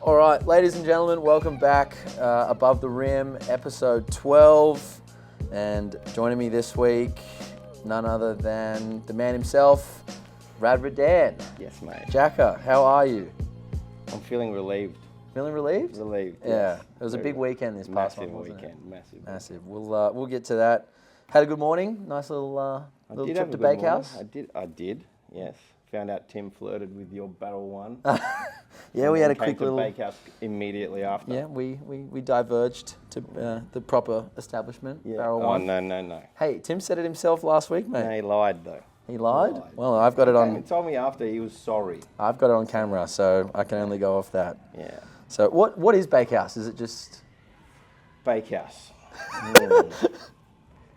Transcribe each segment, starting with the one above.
All right, ladies and gentlemen, welcome back. Above the Rim, episode 12. And joining me this week, none other than the man himself, Rad Radan. Yes, mate. Jacka, how are you? I'm feeling relieved. Feeling relieved? Relieved. Yeah, yes. it was a big weekend this past Massive one, wasn't weekend. it? Massive. Massive. We'll get to that. Had a good morning. Nice little trip to Bakehouse. I did. Yes. Found out Tim flirted with your barrel one. Yeah, we had a quick came to little Bakehouse immediately after. Yeah, we diverged to the proper establishment. Yeah. Barrel Oh one. no. Hey, Tim said it himself last week, mate. No, he lied though. He lied? He lied. Well, I've got it He told me after he was sorry. I've got it on camera, so I can only go off that. Yeah. So what is Bakehouse? Is it just Bakehouse.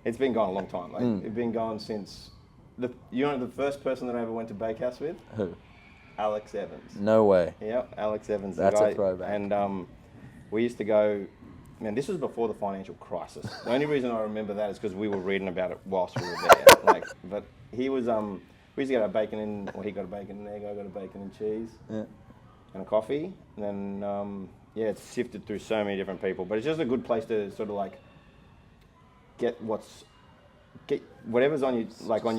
It's been going a long time. Like it's been going since the first person that I ever went to Bakehouse with? who? Alex Evans. No way. Yep, Alex Evans. That's the a guy. throwback. And we used to go, man, this was before the financial crisis. The only reason I remember that is because we were reading about it whilst we were there. But he was, we used to get a bacon and, well, he got a bacon and egg, I got a bacon and cheese. Yeah. And a coffee. And then, it's sifted through so many different people. But it's just a good place to sort of like get whatever's on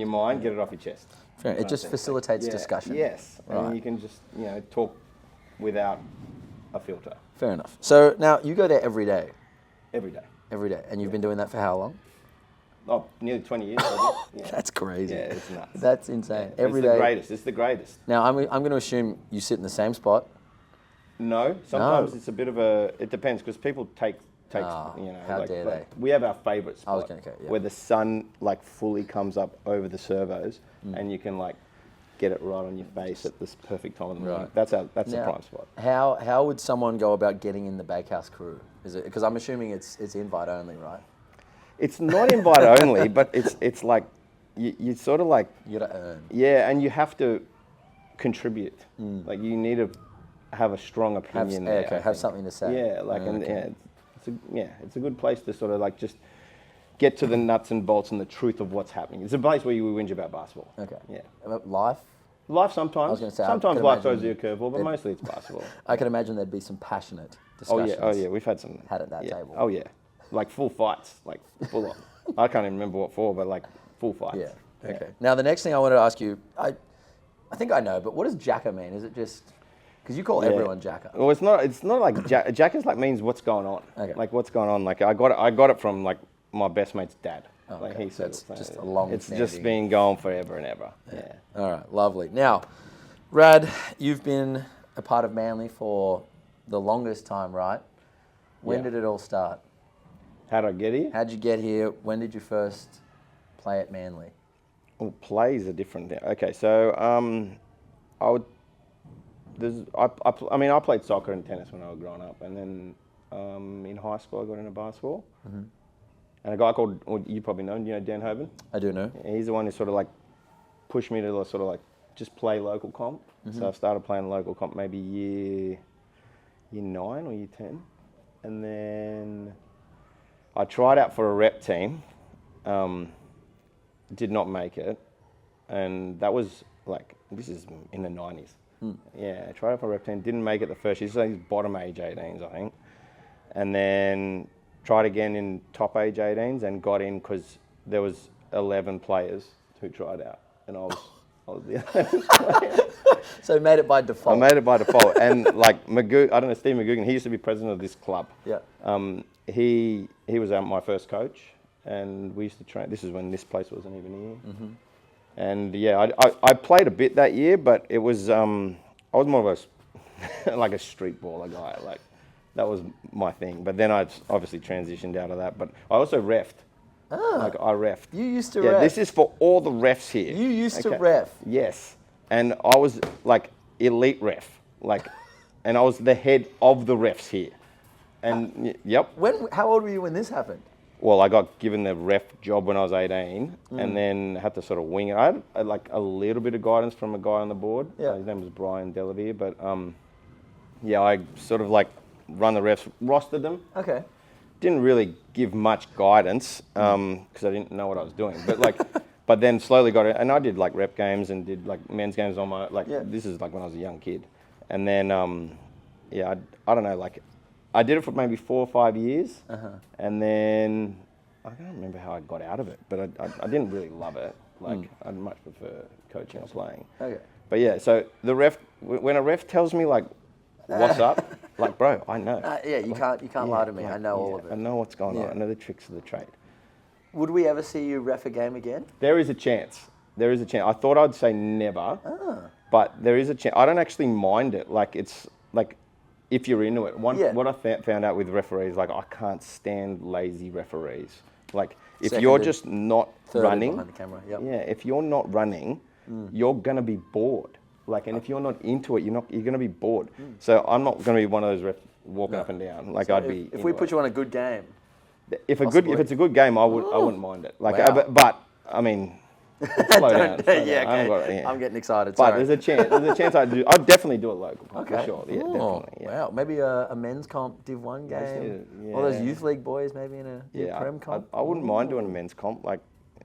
your mind, get it off your chest. Fair. It just facilitates Yeah, discussion. Yes. Right. And you can just, talk without a filter. Fair enough. So now you go there every day. Every day. Every day. And you've been doing that for how long? Oh, nearly 20 years. I think. Yeah. That's crazy. Yeah, it's nuts. That's insane. Yeah, Every it's day. the greatest. It's the greatest. Now I'm going to assume you sit in the same spot. No, sometimes No. it's a bit of a. It depends because people take. How dare but they? We have our favourite I was spot gonna go, yeah. where the sun fully comes up over the servos and you can get it right on your face at this perfect time of the morning. Right. That's the Now, prime spot. How would someone go about getting in the Bakehouse crew? Is it because I'm assuming it's invite only, right? It's not invite only, but it's like you sort of You got to earn. yeah, and you have to contribute. Like you need to have a strong opinion. Have something to say. Yeah, it's a good place to sort of just get to the nuts and bolts and the truth of what's happening. It's a place where you whinge about basketball. Okay. Yeah. About life? Life sometimes. I was gonna say, I sometimes could life imagine throws you a curveball, but mostly it's basketball. I can imagine there'd be some passionate Oh discussions. yeah, we've had some. Had at that yeah. table. Oh yeah, full fights, full on. I can't even remember what for, but full fights. Yeah. Okay. Now the next thing I wanted to ask you, I think I know, but what does Jacka mean? Is it just because you call everyone Jacka? Well, it's not like Jacka's means what's going on. Okay. What's going on. I got it from my best mate's dad. Okay. He said It's it, so just a long. It's just been going forever and ever. Yeah. All right. Lovely. Now, Rad, you've been a part of Manly for the longest time, right? When Yeah. did it all start? How'd I get here? How'd you get here? When did you first play at Manly? Well, plays are different. Okay, so I played soccer and tennis when I was growing up, and then in high school I got into basketball. Mm-hmm. And a guy called, well, you probably know, Dan Hoban? I do know. He's the one who sort of pushed me to just play local comp. Mm-hmm. So I started playing local comp maybe year 9 or year 10. And then I tried out for a rep team, did not make it. And that was this is in the 90s. Yeah, I tried out for a rep team, didn't make it the first year. So he's bottom age 18s, I think. And then tried again in top age 18s and got in because there was 11 players who tried out. And I was the 11th player. So you made it by default. I made it by default. And Magoo, I don't know, Steve McGugan, he used to be president of this club. Yeah. He was my first coach, and we used to train. This is when this place wasn't even here. Mm-hmm. And yeah, I played a bit that year, but it was I was more of a street baller guy. That was my thing. But then I obviously transitioned out of that. But I also reffed. I reffed. You used to Yeah, ref. this is for all the refs here. You used to ref. Yes. And I was elite ref. And I was the head of the refs here. And yep. How old were you when this happened? Well, I got given the ref job when I was 18 and then had to sort of wing it. I had a little bit of guidance from a guy on the board. Yeah. His name was Brian Delavere. But I sort of run the refs, rostered them. Okay. Didn't really give much guidance because I didn't know what I was doing. But but then slowly got it. And I did rep games and did men's games on my, this is when I was a young kid. And then yeah, I don't know, like, I did it for maybe 4 or 5 years, and then I don't remember how I got out of it, but I didn't really love it. Like, I'd much prefer coaching or playing. Okay. But yeah, so the ref, when a ref tells me like, what's up, like, bro, I know. Yeah, you can't lie to me. Like, I know all of it. I know what's going on. I know the tricks of the trade. Would we ever see you ref a game again? There is a chance. There is a chance. I thought I'd say never, but there is a chance. I don't actually mind it. Like, it's like, if you're into it. What I found out with referees, like, I can't stand lazy referees. Like, if you're just not running, behind the camera. Yep. yeah, if you're not running, you're gonna be bored. Like, and if you're not into it, you're gonna be bored. So I'm not gonna be one of those refs walking up and down. Like, so I'd be. If we put you on a good game, if it's a good game, I wouldn't mind it. Like, but I mean. Slow down. I'm getting excited. But there's a chance I'd definitely do it local. For sure. Yeah, definitely. Yeah. Wow. Maybe a men's comp Div 1 game. Or those youth league boys maybe in a Prem comp. I wouldn't mind doing a men's comp. Like,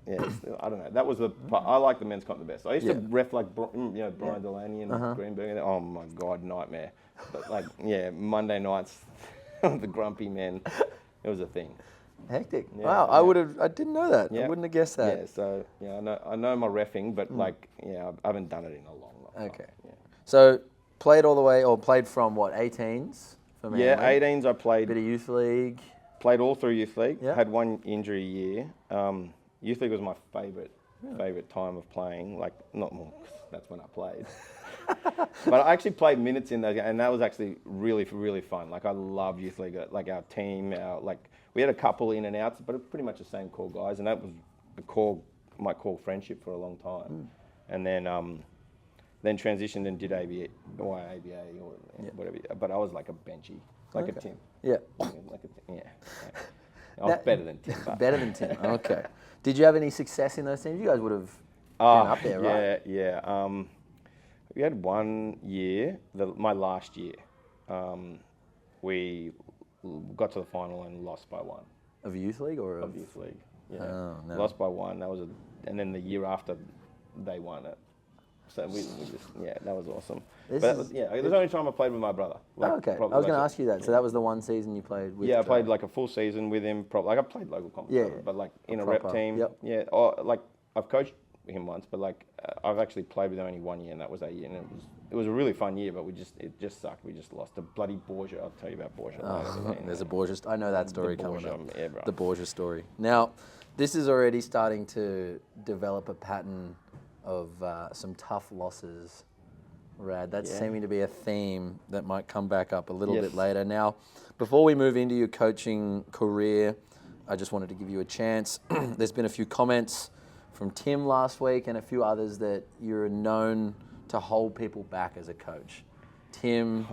yeah, I don't know. That was the part. I like the men's comp the best. I used to ref like Brian Delaney and Greenberg. Oh my God, nightmare. But like, yeah, Monday nights, the grumpy men. It was a thing. Hectic. Yeah, wow, I didn't know that. I wouldn't have guessed that. Yeah, so I know my reffing, but like, I haven't done it in a long time. Okay. Yeah. So played all the way, or played from what, 18s for Manly? Yeah, 18s I played. Bit of youth league. Played all through youth league. Yeah. Had one injury year. Youth league was my favourite time of playing. Like, not more, that's when I played. But I actually played minutes in those, and that was actually really, really fun. Like, I love youth league. Like, our team, we had a couple in and outs, but pretty much the same core guys, and that was my core friendship for a long time. And then transitioned and did ABA or whatever. But I was like a benchy, like a Tim. Yeah. I was better than Tim. Better than Tim. Okay. Did you have any success in those teams? You guys would have been up there, right? Yeah. We had 1 year, my last year. We got to the final and lost by 1. Of youth league or of youth league? Yeah. Oh, no. Lost by 1. And then the year after, they won it. So we just that was awesome. It was the only time I played with my brother. Like, okay. I was going to ask you that. So that was the one season you played with? Yeah, I played like a full season with him. Like, I played local competition, but like in a rep team. Yep. Yeah. Or like, I've coached him once, but like I've actually played with him only 1 year, and that was that year. And it was a really fun year, but it just sucked. We just lost the bloody Borgia. I'll tell you about Borgia. There's a Borgia. I know that story coming up. Yeah, bro. The Borgia story. Now, this is already starting to develop a pattern of some tough losses, Rad. That's seeming to be a theme that might come back up a little bit later. Now, before we move into your coaching career, I just wanted to give you a chance. There's been a few comments from Tim last week and a few others that you're known to hold people back as a coach. Tim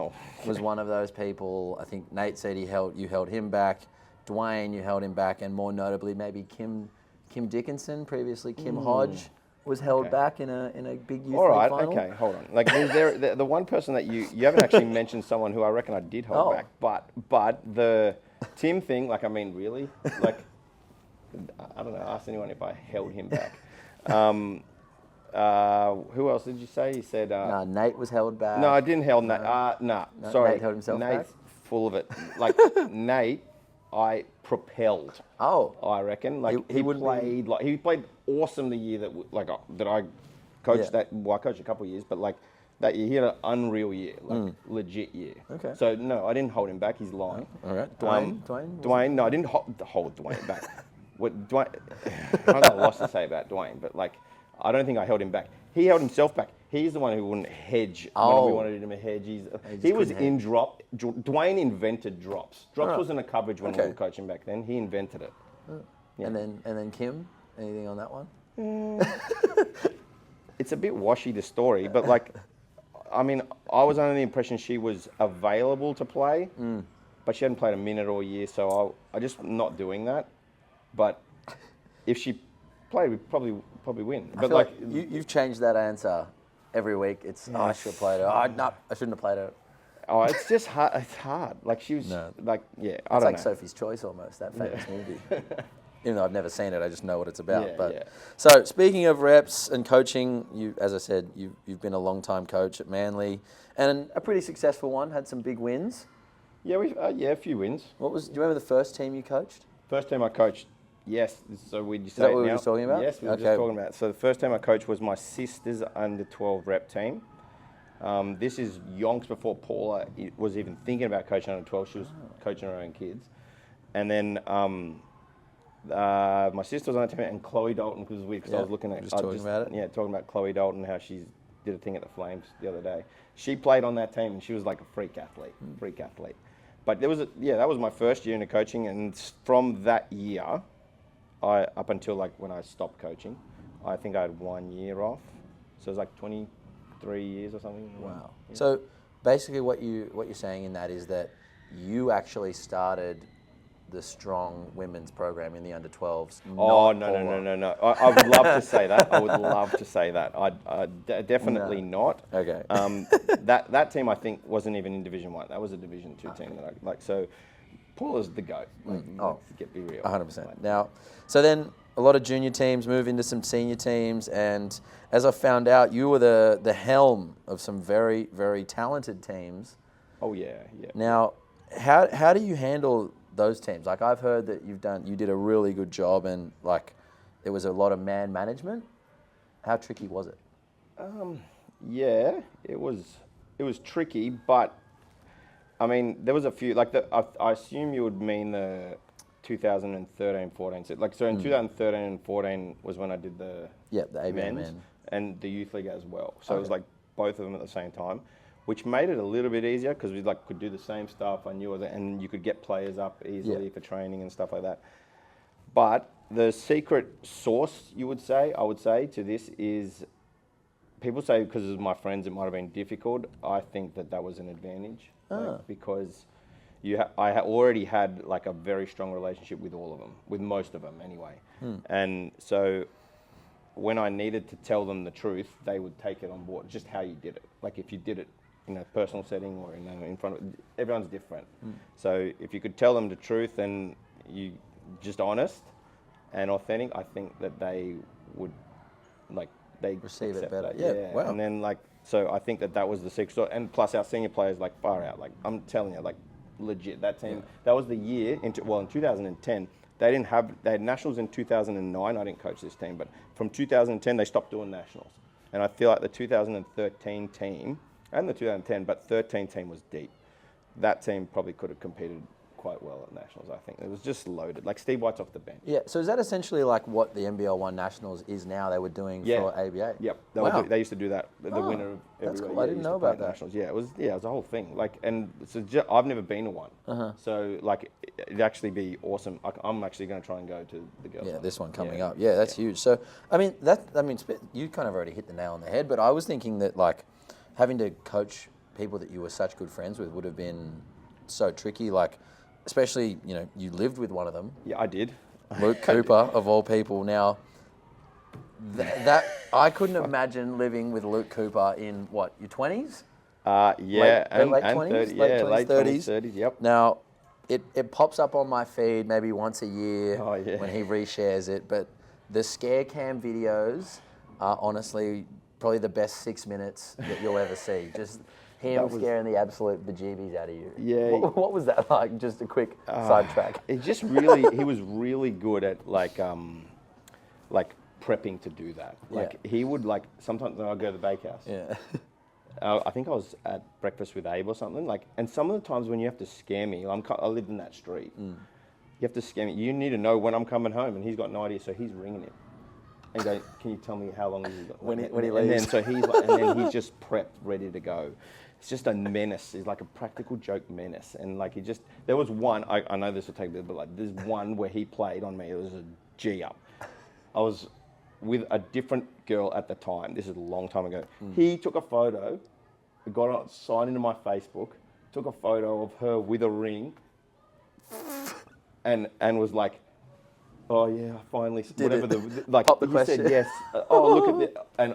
was one of those people. I think Nate said you held him back. Dwayne, you held him back, and more notably, maybe Kim Dickinson, previously Kim Hodge, was held back in a big youth league final. Okay, hold on. Like, the one person that you haven't actually mentioned, someone who I reckon I did hold back, but the Tim thing, like, I mean, really, like, I don't know. Ask anyone if I held him back. Who else did you say? You said Nate was held back. No, I didn't hold Nate. Sorry, Nate held himself Nate's back. Full of it. Like, Nate, I propelled. I reckon. Like, he played awesome the year that I coached. Yeah. I coached a couple of years, but like that year he had an unreal year, like legit year. Okay. So no, I didn't hold him back. He's lying. All right. Dwayne. Dwayne. No, I didn't hold Dwayne back. Dwayne? I've got lots to say about Dwayne, but like, I don't think I held him back. He held himself back. He's the one who wouldn't hedge when we wanted him to hedge. He was in drop. Dwayne invented drops. Drops wasn't a coverage when we were coaching back then. He invented it. Yeah. And then Kim, anything on that one? It's a bit washy, the story, but like, I mean, I was under the impression she was available to play, but she hadn't played a minute all year, so I just not doing that. But if she played, we'd probably win. But like you've changed that answer every week. It's I should have played her. No, I shouldn't have played her. Oh, it's just hard. It's hard. Like, she was like, I don't know. It's like Sophie's Choice almost, that famous movie. Even though I've never seen it, I just know what it's about. Yeah, yeah. So speaking of reps and coaching, you, as I said, you've been a long time coach at Manly, and a pretty successful one. Had some big wins. Yeah, a few wins. Do you remember the first team you coached? First team I coached, yes. So we Is that what we were just talking about? Yes, we were just talking about. So the first team I coached was my sister's under 12 rep team. This is yonks before Paula was even thinking about coaching under 12. She was coaching her own kids. And then my sister was on the team, and Chloe Dalton, because it was weird, because I was looking at... talking about it? Yeah, talking about Chloe Dalton, how she did a thing at the Flames the other day. She played on that team, and she was like a freak athlete. But that was my first year into coaching, and from that year, up until like when I stopped coaching, I think I had 1 year off. So it was like 23 years or something. Wow. Yeah. So basically what you're saying in that is that you actually started the strong women's program in the under 12s. Oh, no. I would love to say that. I would love to say that. Definitely not. Okay. That team, I think, wasn't even in Division 1. That was a Division 2 team. That I, like, so Paula's the GOAT. Be real. 100%. Now, so then a lot of junior teams move into some senior teams, and as I found out, you were the helm of some very, very talented teams. Oh, yeah. Now, how do you handle those teams? Like, I've heard that you did a really good job, and like there was a lot of man management. How tricky was it? Yeah, it was tricky, but I mean, there was a few, like I assume you would mean the 2013-14. So in 2013 and 14 was when I did the ABA men's and the youth league as well. So it was like both of them at the same time, which made it a little bit easier because we could do the same stuff. I knew it, and you could get players up easily for training and stuff like that. But the secret sauce, I would say to this is, people say because of my friends it might have been difficult. I think that was an advantage because I already had like a very strong relationship with all of them, with most of them anyway. And so when I needed to tell them the truth, they would take it on board, just how you did it. Like if you did it in a personal setting or in front of, everyone's different. So if you could tell them the truth and you just honest and authentic, I think that they would they receive it better. That. Yeah. Wow. And then so I think that was the secret. And plus our senior players far out. I'm telling you, legit, that team, that was the year in 2010. They had nationals in 2009. I didn't coach this team, but from 2010 they stopped doing nationals. And I feel like the 2013 team and the 2010, but 13 team was deep. That team probably could have competed quite well at nationals, I think. It was just loaded. Like Steve White's off the bench. Yeah, so is that essentially like what the NBL 1 Nationals is now? They were doing for ABA? Yep. They used to do that. The winner of every that's cool. I didn't know about that. Nationals. Yeah, it was a whole thing. And so I've never been to one. So it'd actually be awesome. I'm actually going to try and go to the girls' one. This one coming up. Yeah, that's huge. So I mean you kind of already hit the nail on the head, but I was thinking that having to coach people that you were such good friends with would have been so tricky. Especially, you lived with one of them. Yeah, I did. Luke Cooper, of all people. Now, that I couldn't imagine living with Luke Cooper in, what, your 20s? Yeah, late 20s? 30s, late 20s, 30s, yep. Now, it pops up on my feed maybe once a year when he reshares it, but the scare cam videos are honestly probably the best 6 minutes that you'll ever see. Just him scaring the absolute bejeebies out of you. Yeah. What was that like? Just a quick sidetrack. He was really good at prepping to do that. He would sometimes when I go to the bakehouse. Yeah. I think I was at breakfast with Abe or something. And some of the times when you have to scare me, I lived in that street. You have to scare me. You need to know when I'm coming home, and he's got no idea, so he's ringing him. And go, can you tell me how long he's got? When he And leaves. then he's just prepped, ready to go. It's just a menace. He's like a practical joke menace. And there was one, I know this will take a bit, but there's one where he played on me. It was a G up. I was with a different girl at the time. This is a long time ago. He took a photo, got it signed into my Facebook, took a photo of her with a ring, and was like, oh yeah, I finally Did Pop the he question. said yes. Oh look at this, and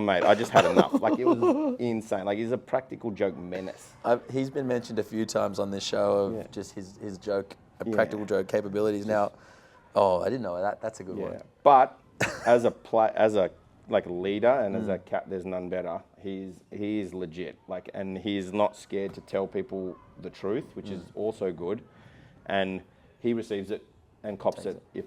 mate, I just had enough. It was insane. He's a practical joke menace. He's been mentioned a few times on this show of just his joke, practical joke capabilities. Now, Oh, I didn't know that. That's a good Yeah, one. but as a like leader and as a cap, there's none better. He's legit. Like, and he's not scared to tell people the truth, which is also good. And he receives it and cops it if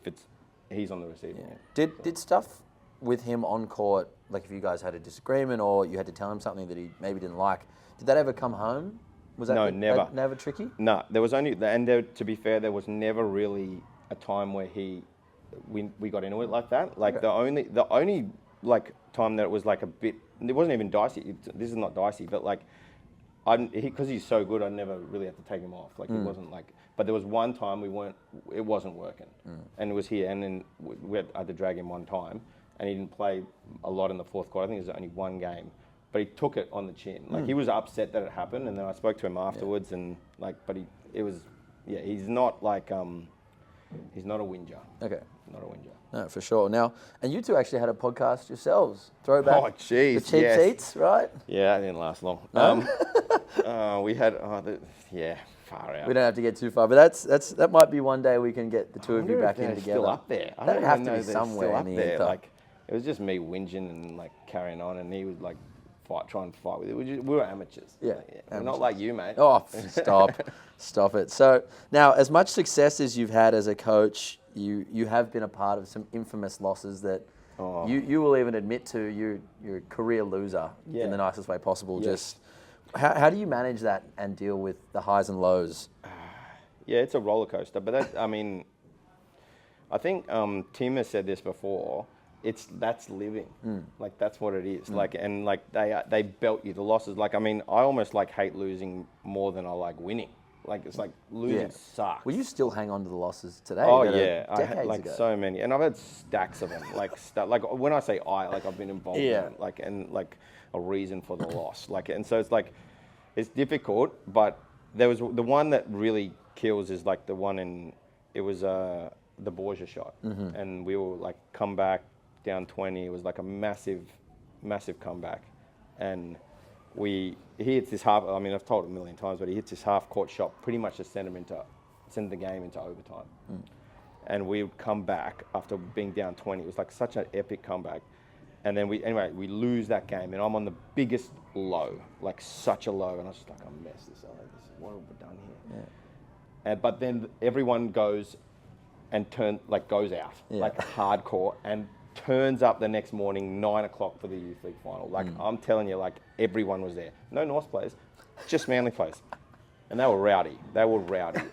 he's on the receiving end. Did stuff with him on court, like if you guys had a disagreement or you had to tell him something that he maybe didn't like, did that ever come home? Was that No, never. Never tricky? No, there was only, and there, to be fair, there was never really a time where we got into it like that. Like the only like time that it was like a bit, it wasn't even dicey. This is not dicey, but like, because he's so good, I never really had to take him off. Like he wasn't like, but there was one time it wasn't working, and it was here, and then I had to drag him one time, and he didn't play a lot in the fourth quarter. I think it was only one game, but he took it on the chin. Like he was upset that it happened, and then I spoke to him afterwards, and like, but he's not like he's not a whinger. Okay. Not a whinger. No, for sure. Now, and you two actually had a podcast yourselves. Throwback. Oh, jeez. The cheap seats, right? Yeah, it didn't last long. No? We had, far out. We don't have to get too far, but that might be one day we can get the two of you back in They're together. still up there. I They'd don't have even to know be they're somewhere still in up the there. ether. Like, it was just me whinging and like carrying on, and he was like trying to fight with it. We were amateurs. Yeah, We're not like you, mate. Oh, stop it. So now, as much success as you've had as a coach, you have been a part of some infamous losses that you will even admit to. You're a career loser in the nicest way possible. Yes. Just how do you manage that and deal with the highs and lows? Yeah, it's a roller coaster. But I mean, I think Tim has said this before. That's living. Like that's what it is. Like, and like they belt you the losses. Like, I mean, I almost like hate losing more than I like winning. Like, it's like losing sucks. Well, you still hang on to the losses today. Oh yeah, I decades had like ago. so many, and I've had stacks of them. Like like when I say I've been involved in it, like, and like a reason for the loss. Like, and so it's like it's difficult. But there was the one that really kills is like the one it was the Borgia shot, and we were like come back down 20. It was like a massive comeback, and he hits this half. I mean, I've told it a million times, but he hits this half-court shot, pretty much to send the game into overtime. And we would come back after being down 20. It was like such an epic comeback, and then we lose that game, and I'm on the biggest low, like such a low, and I was just like, I messed this up. What have we done here? Yeah. But then everyone goes and goes out like hardcore and turns up the next morning, 9 o'clock for the youth league final. Like I'm telling you, like everyone was there. No North players, just Manly players, and they were rowdy.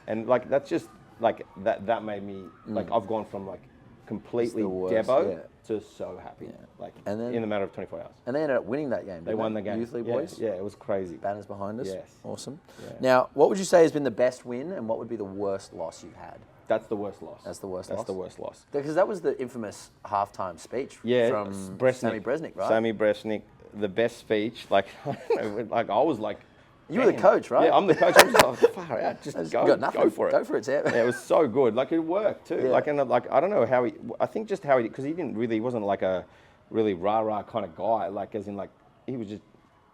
And like that's just like that made me like I've gone from like completely Debo to so happy. Like and then, in the matter of 24 hours. And they ended up winning that game. They won the game. Youth league boys. Yeah, it was crazy. Banners behind us. Yes. Awesome. Yeah. Now, what would you say has been the best win, and what would be the worst loss you've had? That's the worst loss. That's the worst loss. Because that was the infamous halftime speech from Sammy Bresnik, right? Sammy Bresnik, the best speech. Like, like I was like, you were the coach, right? Yeah, I'm the coach. I'm just like, far out, just go for it. Go for it, Sam. Yeah, it was so good. Like it worked too. Yeah. Like and like I don't know how I think just how because he wasn't like a really rah kind of guy. Like as in like he was just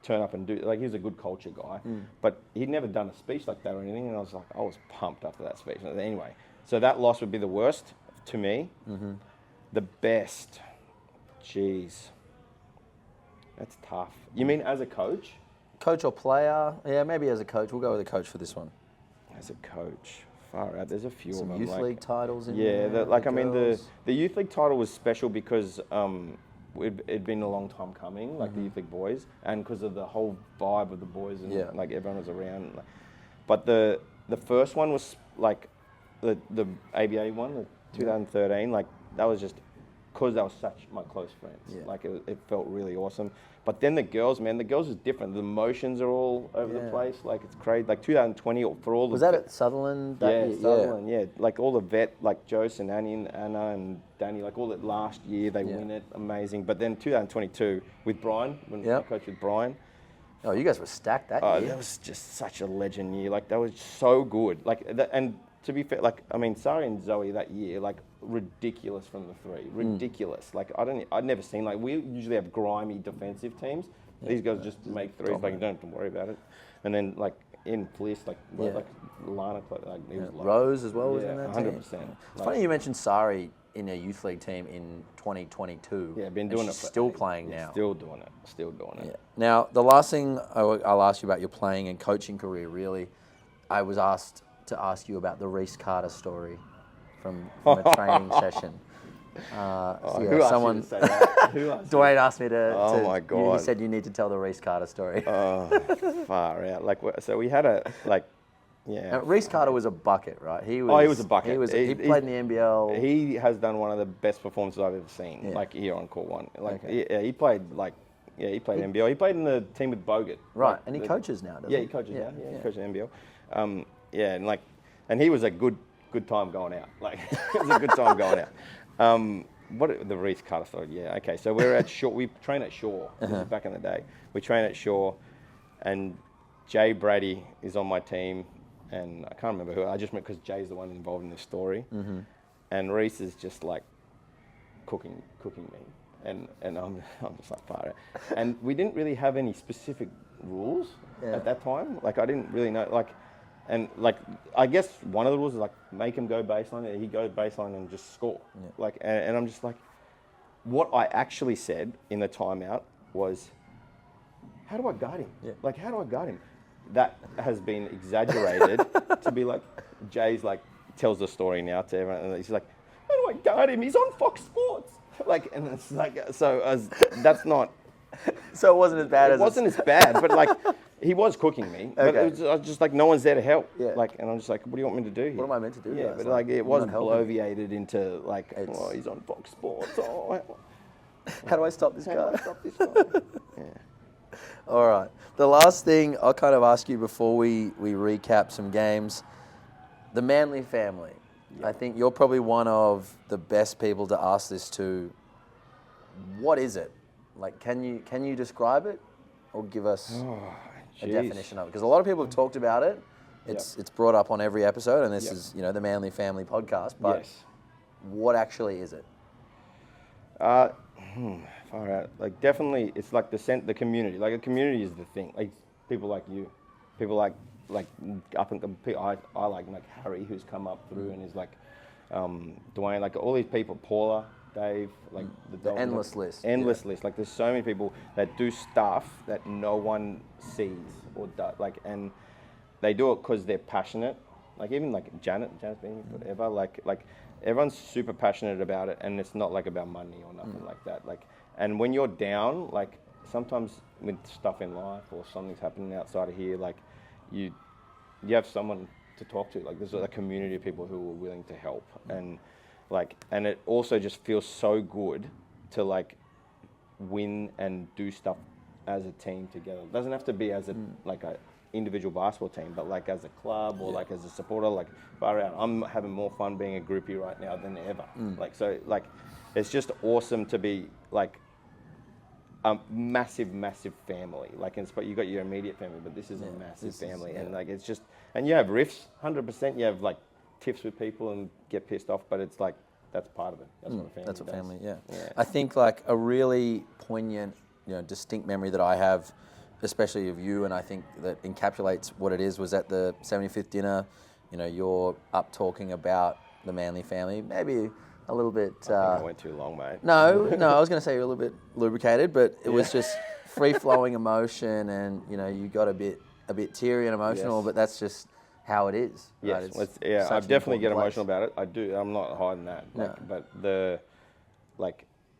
turn up and do like he was a good culture guy, but he'd never done a speech like that or anything. And I was pumped after that speech. Anyway. So that loss would be the worst to me. The best, jeez, that's tough. You mean as a coach? Coach or player? Yeah, maybe as a coach. We'll go with a coach for this one. As a coach, far out. There's a few Some of them. youth league titles in there. Yeah, the youth league title was special because it'd been a long time coming, like the youth league boys, and because of the whole vibe of the boys and like everyone was around. But the first one was like. The ABA one, the 2013, like that was just because they were such my close friends. Yeah. Like it felt really awesome. But then the girls is different. The emotions are all over the place. Like it's crazy. Like 2020 for all. Was that at Sutherland? Sutherland. Yeah, like all the vet, like Jose and Anna and Danny, like all that last year they win it, amazing. But then 2022 with Brian, when I coached with Brian. Oh, you guys were stacked that year. That was just such a legend year. Like that was so good. Like that, and. To be fair, like I mean, Sari and Zoe that year, like ridiculous from the three, ridiculous. Like I'd never seen like we usually have grimy defensive teams. These guys just make threes, like you don't have to worry about it. And then like in Bliss, like Lana, like he was Rose as well was in that 100%. team. It's funny you mentioned Sari in a youth league team in 2022. Yeah, been doing it. Still playing now. Still doing it. Yeah. Now, the last thing I'll ask you about your playing and coaching career, really, I was asked to ask you about the Reese Carter story from a training session. Who asked you to say that? Who asked Dwayne asked me to. Oh my God! He said you need to tell the Reese Carter story. Far out. Like, so we had yeah. Reese Carter was a bucket, right? He was a bucket. He played in the NBL. He has done one of the best performances I've ever seen. Like here on Court One. Like he played he played NBL. He played in the team with Bogut. Right, like, and he coaches now, doesn't he? Yeah, he coaches now. Yeah, he coaches NBL. And he was a good time going out. Like it was a good time going out. What the Reese Carter story? Yeah, okay. So we're at Shaw. We train at Shaw. This is back in the day. We train at Shaw, and Jay Brady is on my team, and I can't remember who. I just remember because Jay's the one involved in this story, and Reese is just like cooking me, and I'm just like far out. And we didn't really have any specific rules at that time. Like I didn't really know like. And like, I guess one of the rules is like make him go baseline. He goes baseline and just score. Yeah. Like, and I'm just like, what I actually said in the timeout was, how do I guard him? Yeah. Like, how do I guard him? That has been exaggerated to be like, Jay's like tells the story now to everyone, and he's like, how do I guard him? He's on Fox Sports. Like, and it's like, that's not. So it wasn't as bad as. It wasn't as bad, but like. He was cooking me, but I was just like, no one's there to help. Yeah. Like, and I'm just like, what do you want me to do here? What am I meant to do? Yeah, but like it was bloviated into like, oh, he's on Fox Sports. Oh, how do I stop this guy? How do I stop this guy? Yeah. All right. The last thing I'll kind of ask you before we recap some games, the Manly family. Yeah. I think you're probably one of the best people to ask this to. What is it? Like, can you describe it, or give us? A definition of it, because a lot of people have talked about it. It's brought up on every episode, and this is the Manly Family podcast. But what actually is it? Far out. Like definitely, it's like the community. Like a community is the thing. Like people like you, people like up and I like Harry, who's come up through and is like Dwayne, like all these people, Paula. Dave, like the endless list. Endless list. Like there's so many people that do stuff that no one sees or does. Like, and they do it because they're passionate. Like even like Janet's been here forever. Like everyone's super passionate about it, and it's not like about money or nothing like that. Like, and when you're down, like sometimes with stuff in life or something's happening outside of here, like you have someone to talk to. Like there's a community of people who are willing to help and. Like, and it also just feels so good to like win and do stuff as a team together. It doesn't have to be as a individual basketball team, but like as a club or like as a supporter. Like far out, I'm having more fun being a groupie right now than ever. Like so, like it's just awesome to be like a massive family. Like, but you got your immediate family, but this is a massive family, and like it's just, and you have riffs, 100%. You have like. Tiffs with people and get pissed off, but it's like that's part of it. That's what a family That's what does. family, yeah. I think like a really poignant, distinct memory that I have, especially of you, and I think that encapsulates what it is, was at the 75th dinner. You're up talking about the Manly family, maybe a little bit. I think I went too long, mate. No, I was going to say you're a little bit lubricated, but it was just free flowing emotion, and you got a bit teary and emotional, but that's just. How it is. Yes, right? I definitely get emotional about it. I do. I'm not hiding that. But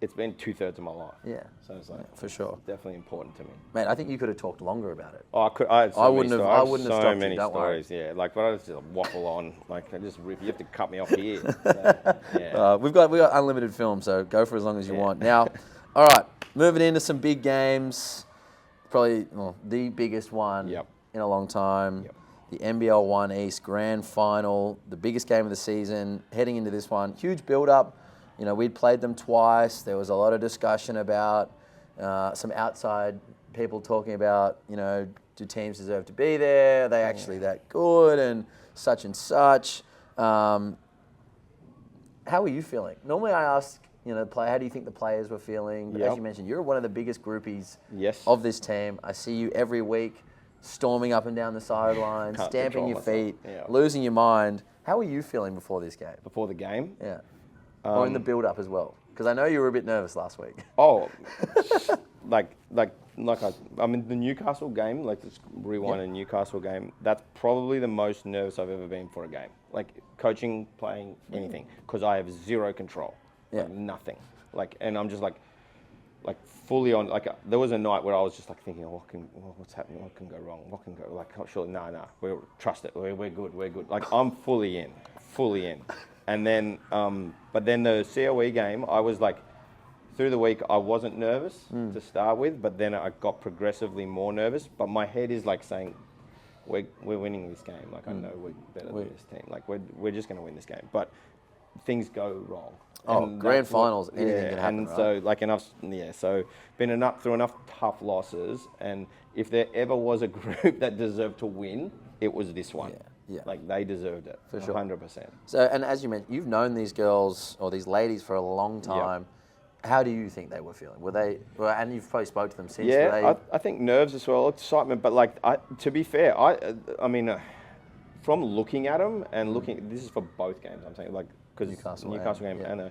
it's been 2/3 of my life. Yeah. So it's like for sure, definitely important to me. Man, I think you could have talked longer about it. Oh, I could. I wouldn't have. I wouldn't have stopped so many you, don't stories. worry. Yeah, like but I just waffle on. Like I just rip. You have to cut me off here. So, yeah. We've got unlimited film, so go for as long as you want. Now, all right, moving into some big games. Probably the biggest one in a long time. Yep. The NBL 1 East Grand Final, the biggest game of the season, heading into this one. Huge build-up. We'd played them twice. There was a lot of discussion about some outside people talking about, do teams deserve to be there? Are they actually that good? And such. How were you feeling? Normally I ask, the player, how do you think the players were feeling? But as you mentioned, you're one of the biggest groupies of this team. I see you every week. storming up and down the sideline, Can't stamping your control feet, myself. Yeah. losing your mind. How were you feeling before this game? Before the game? Yeah. Or in the build-up as well? Because I know you were a bit nervous last week. Oh, I mean, the Newcastle game, like this rewind a Newcastle game, that's probably the most nervous I've ever been for a game. Like coaching, playing, anything, because I have zero control, like nothing. Like, and I'm just like fully on. Like, there was a night where I was just like thinking, what's happening? What can go wrong? What can go? Like, surely, no, we trust it. We're good. Like, I'm fully in. And then, but then the COE game, I was like, through the week, I wasn't nervous to start with, but then I got progressively more nervous. But my head is like saying, we're winning this game. Like, I know we're better than this team. Like, we're just going to win this game. But things go wrong. And grand finals, anything can happen, and right? so, like, so been through enough tough losses. And if there ever was a group that deserved to win, it was this one. Yeah. Like, they deserved it. For sure. 100%. So, and as you mentioned, you've known these girls or these ladies for a long time. How do you think they were feeling? Were they, and you've probably spoke to them since. Yeah, I think nerves as well, excitement. But like, to be fair, I mean, from looking at them and looking, this is for both games. I'm saying, like, because Newcastle game, and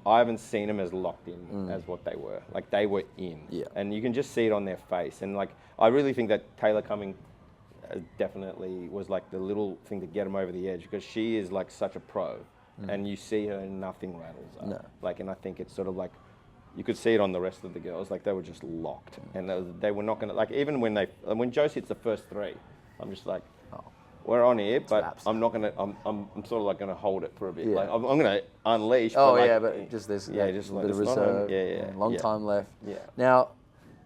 I haven't seen them as locked in as what they were. Like, they were in, and you can just see it on their face. And like, I really think that Taylor coming definitely was like the little thing to get them over the edge, because she is like such a pro. And you see her and nothing rattles up. No. Like, and I think it's sort of like, you could see it on the rest of the girls. Like, they were just locked, and they were not going to, like, even when Joe hits the first three, I'm just like, we're on here, but I'm not going to, I'm sort of like going to hold it for a bit. Yeah. Like, I'm going to unleash. Oh, but like, yeah, but just this, just like, bit of it's not reserve, on. long time left. Yeah. Now,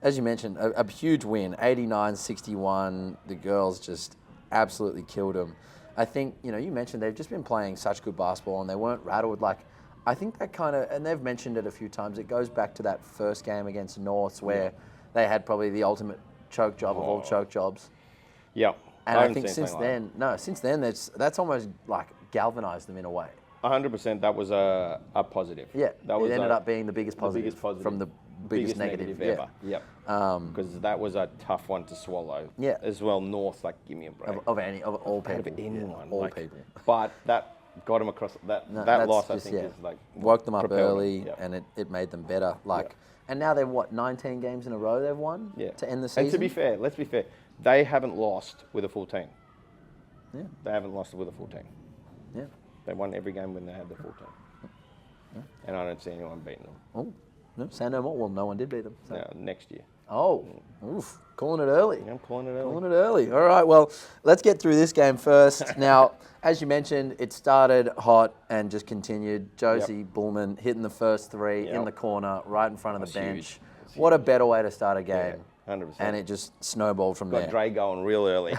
as you mentioned, a huge win, 89-61. The girls just absolutely killed them. I think, you mentioned they've just been playing such good basketball and they weren't rattled. Like, I think that kind of, and they've mentioned it a few times, it goes back to that first game against Norths where they had probably the ultimate choke job of all choke jobs. Yeah. And I think since then, that's almost like galvanized them in a way. 100%, that was a positive. Yeah, that was it ended up being the biggest positive from the biggest negative ever. Yep. Because that was a tough one to swallow. Yeah. As well, North, like, give me a break. Of all people. Out of anyone. All like, people. But that got them across. That loss, I think, is like woke them up early, yep. and it made them better. Like, and now they've 19 games in a row they've won to end the season. And to be fair, let's be fair, they haven't lost with a full team. Yeah. They haven't lost with a full team. Yeah. They won every game when they had the full team. Yeah. And I don't see anyone beating them. Oh, no, say no more. Well, no one did beat them. So. No, next year. Oh, oof, calling it early. Yeah, I'm calling it early. Calling it early. All right, well, let's get through this game first. Now, as you mentioned, it started hot and just continued. Josie Bullman hitting the first three in the corner, right in front of the bench. What a better way to start a game. Yeah, 100%. And it just snowballed from there. Got Dre going real early.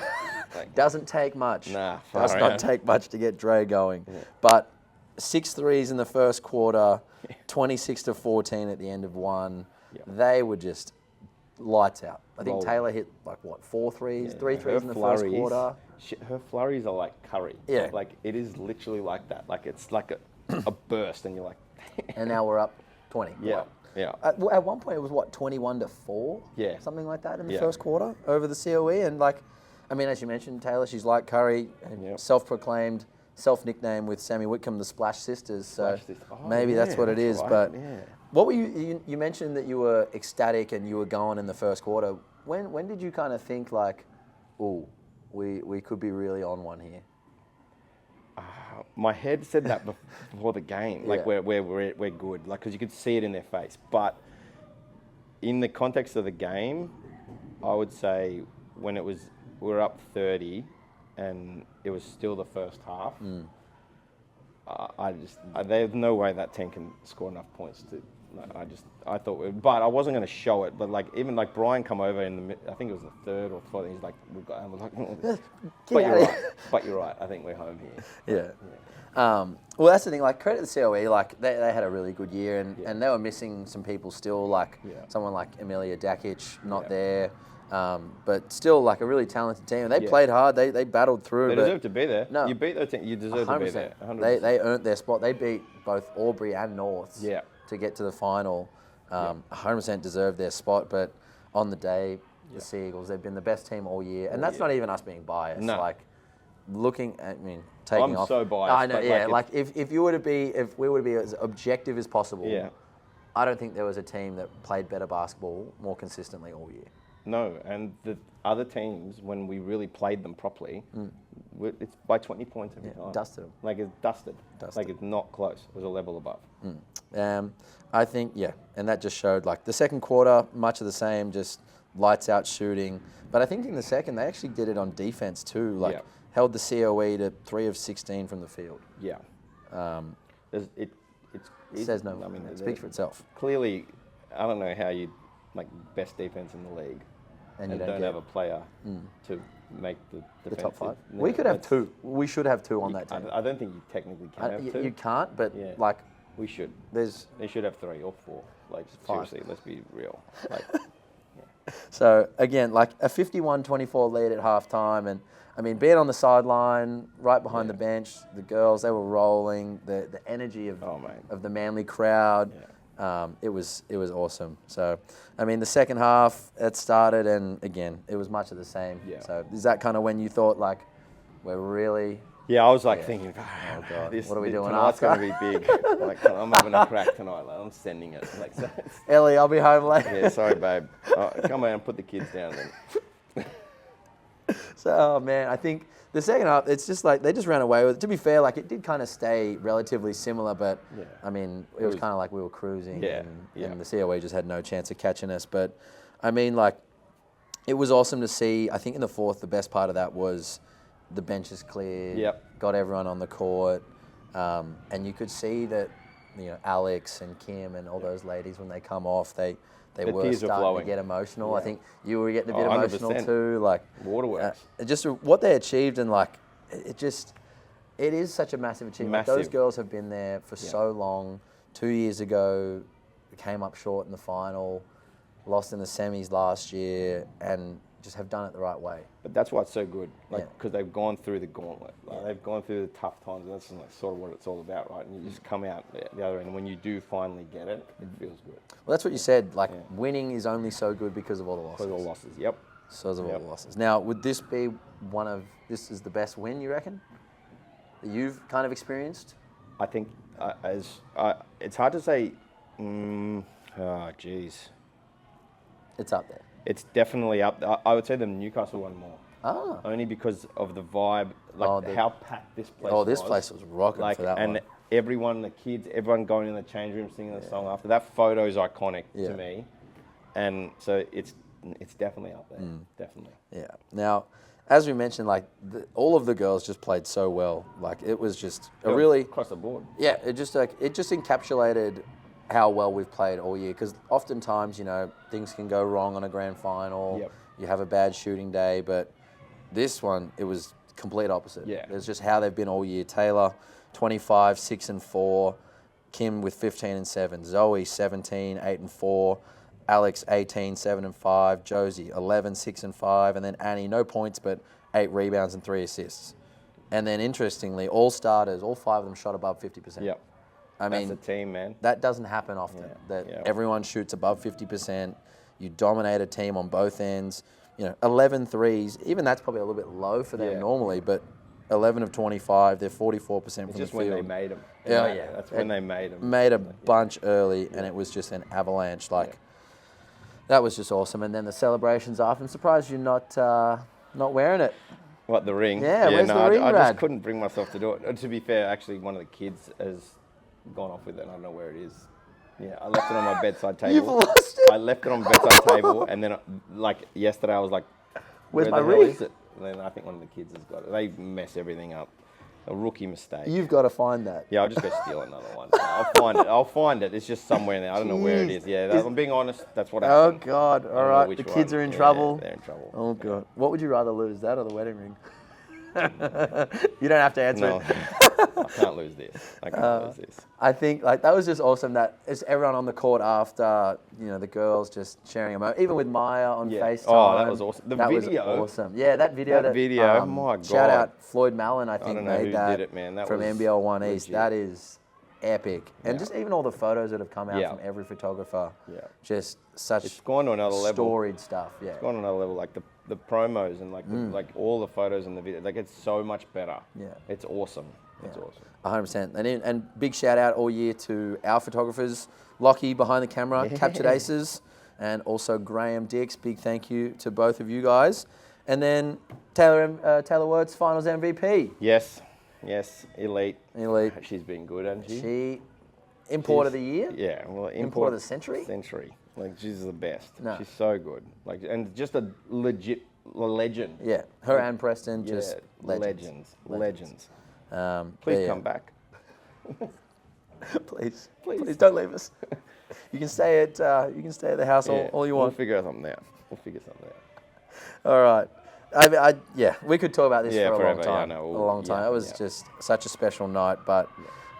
Doesn't take much. Nah, does not take much to get Dre going. Yeah. But 6 threes in the first quarter, 26-14 at the end of one. Yep. They were just lights out. I think Taylor hit 4 threes, 3 threes in the first quarter. Her flurries are like Curry. Yeah. Like, it is literally like that. Like, it's like a burst, and you're like... And now we're up 20. Yeah. Yeah. At one point, it was 21-4? Yeah. Something like that in the first quarter over the COE. And I mean, as you mentioned, Taylor, she's like Curry, self-proclaimed, self-nickname with Sammy Whitcomb, the Splash Sisters. So maybe that's what it is. Right. But what were you mentioned that you were ecstatic and you were going in the first quarter. When did you kind of think like, oh, we could be really on one here? My head said that before the game, like we're good, like, because you could see it in their face. But in the context of the game, I would say when we were up 30, and it was still the first half. There's no way that team can score enough points to. I thought, but I wasn't going to show it. But even Brian come over I think it was the third or fourth. And he's like, we've got. I was like, but you're right. I think we're home here. Yeah. Well, that's the thing. Like, credit to the COE. Like, they had a really good year, and they were missing some people still. Like someone like Emilia Dakic, not there. But still, like, a really talented team. And they played hard. They battled through. They deserve to be there. No, you beat their team. You deserve 100%. To be there. 100%. They earned their spot. They beat both Albury and Norths. Yeah. To get to the final, 100% deserved their spot. But on the day, the Sea Eagles. They've been the best team all year, and that's year. not even us being biased. No. Like looking at taking I'm off. so biased. I know, but yeah. Like if we were to be as objective as possible. Yeah. I don't think there was a team that played better basketball more consistently all year. No, and the other teams, when we really played them properly, it's by 20 points every time. Dusted them. Like it's dusted. Like it's not close. It was a level above. I think, and that just showed like the second quarter, much of the same, just lights out shooting. But I think in the second, they actually did it on defense too. Like held the COE to 3 of 16 from the field. Yeah. It says no. I mean, it speaks for itself. Clearly, I don't know how you like best defense in the league, and you don't have a player to make the top 5. No, we could have 2. We should have 2 on that team. I don't think you technically can have 2. You can't, but like we should. They should have 3 or 4. Like 5. Seriously, let's be real. Like, So again, like a 51-24 lead at halftime, and I mean, being on the sideline, right behind the bench, the girls, they were rolling, the energy of the Manly crowd, it was awesome. So, I mean, the second half, it started, and again, it was much of the same. Yeah. So, is that kind of when you thought, like, we're really... Yeah, I was like thinking, oh God, what are we doing tonight's after? going to be big. Like, I'm having a crack tonight. Like, I'm sending it. Like, so Ellie, I'll be home later. Yeah, sorry, babe. Come out and put the kids down then. So, oh man, I think the second half, it's just like they just ran away with it. To be fair, like it did kind of stay relatively similar, but I mean, it was kind of like we were cruising and the COE just had no chance of catching us. But I mean, like, it was awesome to see. I think in the fourth, the best part of that was the benches cleared, got everyone on the court, and you could see that, Alex and Kim and all those ladies, when they come off, they were starting to get emotional. Yeah. I think you were getting a bit emotional 100%. Too. Like waterworks. Just what they achieved, and like it is such a massive achievement. Massive. Those girls have been there for so long. 2 years ago, came up short in the final, lost in the semis last year, and just have done it the right way. But that's why it's so good, like because they've gone through the gauntlet. Like, they've gone through the tough times, and that's like sort of what it's all about, right? And you just come out the other end, and when you do finally get it, it feels good. Well, that's what you said. Like winning is only so good because of all the losses. Because of all the losses, yep. Because of all the losses. Now, would this be this is the best win, you reckon, that you've kind of experienced? I think it's hard to say. Oh, geez. It's up there. It's definitely up. I would say the Newcastle one more. Ah. Only because of the vibe, like how packed this place was. Oh, this place was rocking for that one. And everyone, the kids, everyone going in the change room singing the song after. That photo is iconic to me. And so it's definitely up there. Definitely. Yeah. Now, as we mentioned, like all of the girls just played so well. Like it was just really across the board. Yeah, it just encapsulated how well we've played all year, because oftentimes, things can go wrong on a grand final. Yep. You have a bad shooting day, but this one, it was complete opposite. Yeah. It's just how they've been all year. Taylor, 25, 6 and 4. Kim with 15 and 7. Zoe, 17, 8 and 4. Alex, 18, 7 and 5. Josie, 11, 6 and 5. And then Annie, no points, but 8 rebounds and 3 assists. And then interestingly, all starters, all 5 of them shot above 50%. Yep. I mean, that's a team, man. That doesn't happen often. Everyone shoots above 50%. You dominate a team on both ends. 11 threes. Even that's probably a little bit low for them normally, but 11 of 25. They're 44% from the field. It's just when they made them. Yeah. That's when they made them. Made a bunch early, and it was just an avalanche. That was just awesome. And then the celebrations after. I'm surprised you're not wearing it. What, the ring? Yeah, where's the ring, I Rad? just couldn't bring myself to do it. To be fair, actually, one of the kids has gone off with it. I don't know where it is. Yeah, I left it on my bedside table. You've lost it? I left it on my bedside table, and then, yesterday, I was like, where's where my the hell ring? is it? And then I think one of the kids has got it. They mess everything up. A rookie mistake. You've got to find that. Yeah, I'll just go steal another one. I'll find it. It's just somewhere in there. I don't know where it is. Yeah, I'm being honest. That's what happened. Oh, God. All right. The kids are in trouble. They're in trouble. Oh, God. What would you rather lose, that or the wedding ring? You don't have to answer it. I can't lose this. I can't lose this. I think that was just awesome. That it's everyone on the court after, the girls just sharing a moment. Even with Maya on FaceTime. Oh, that was awesome. That video was awesome. Yeah, that video. My God. Shout out Floyd Mallon, I think, I don't know made who that did it, man. That from was NBL 1 legit. East. That is epic. And just even all the photos that have come out from every photographer. Yeah. Just such It's gone to another level. storied stuff. Yeah. It's gone to another level. Like the promos and like all the photos and the video. Like it's so much better. Yeah. It's awesome. It's awesome. 100%. And big shout out all year to our photographers, Lockie behind the camera, Captured Aces, and also Graham Dix. Big thank you to both of you guys. And then Taylor Wirtz, Finals MVP. Yes, elite. She's been good, hasn't she? Import of the year. Yeah, well, import of the century. Like she's the best. No. She's so good. Like and just a legit legend. Yeah, her and Preston just legends. Please come back. Please don't leave us. You can stay at the house all you want. We'll figure something out. All right. We could talk about this for forever. a long time. Yeah, a long time. It was just such a special night. But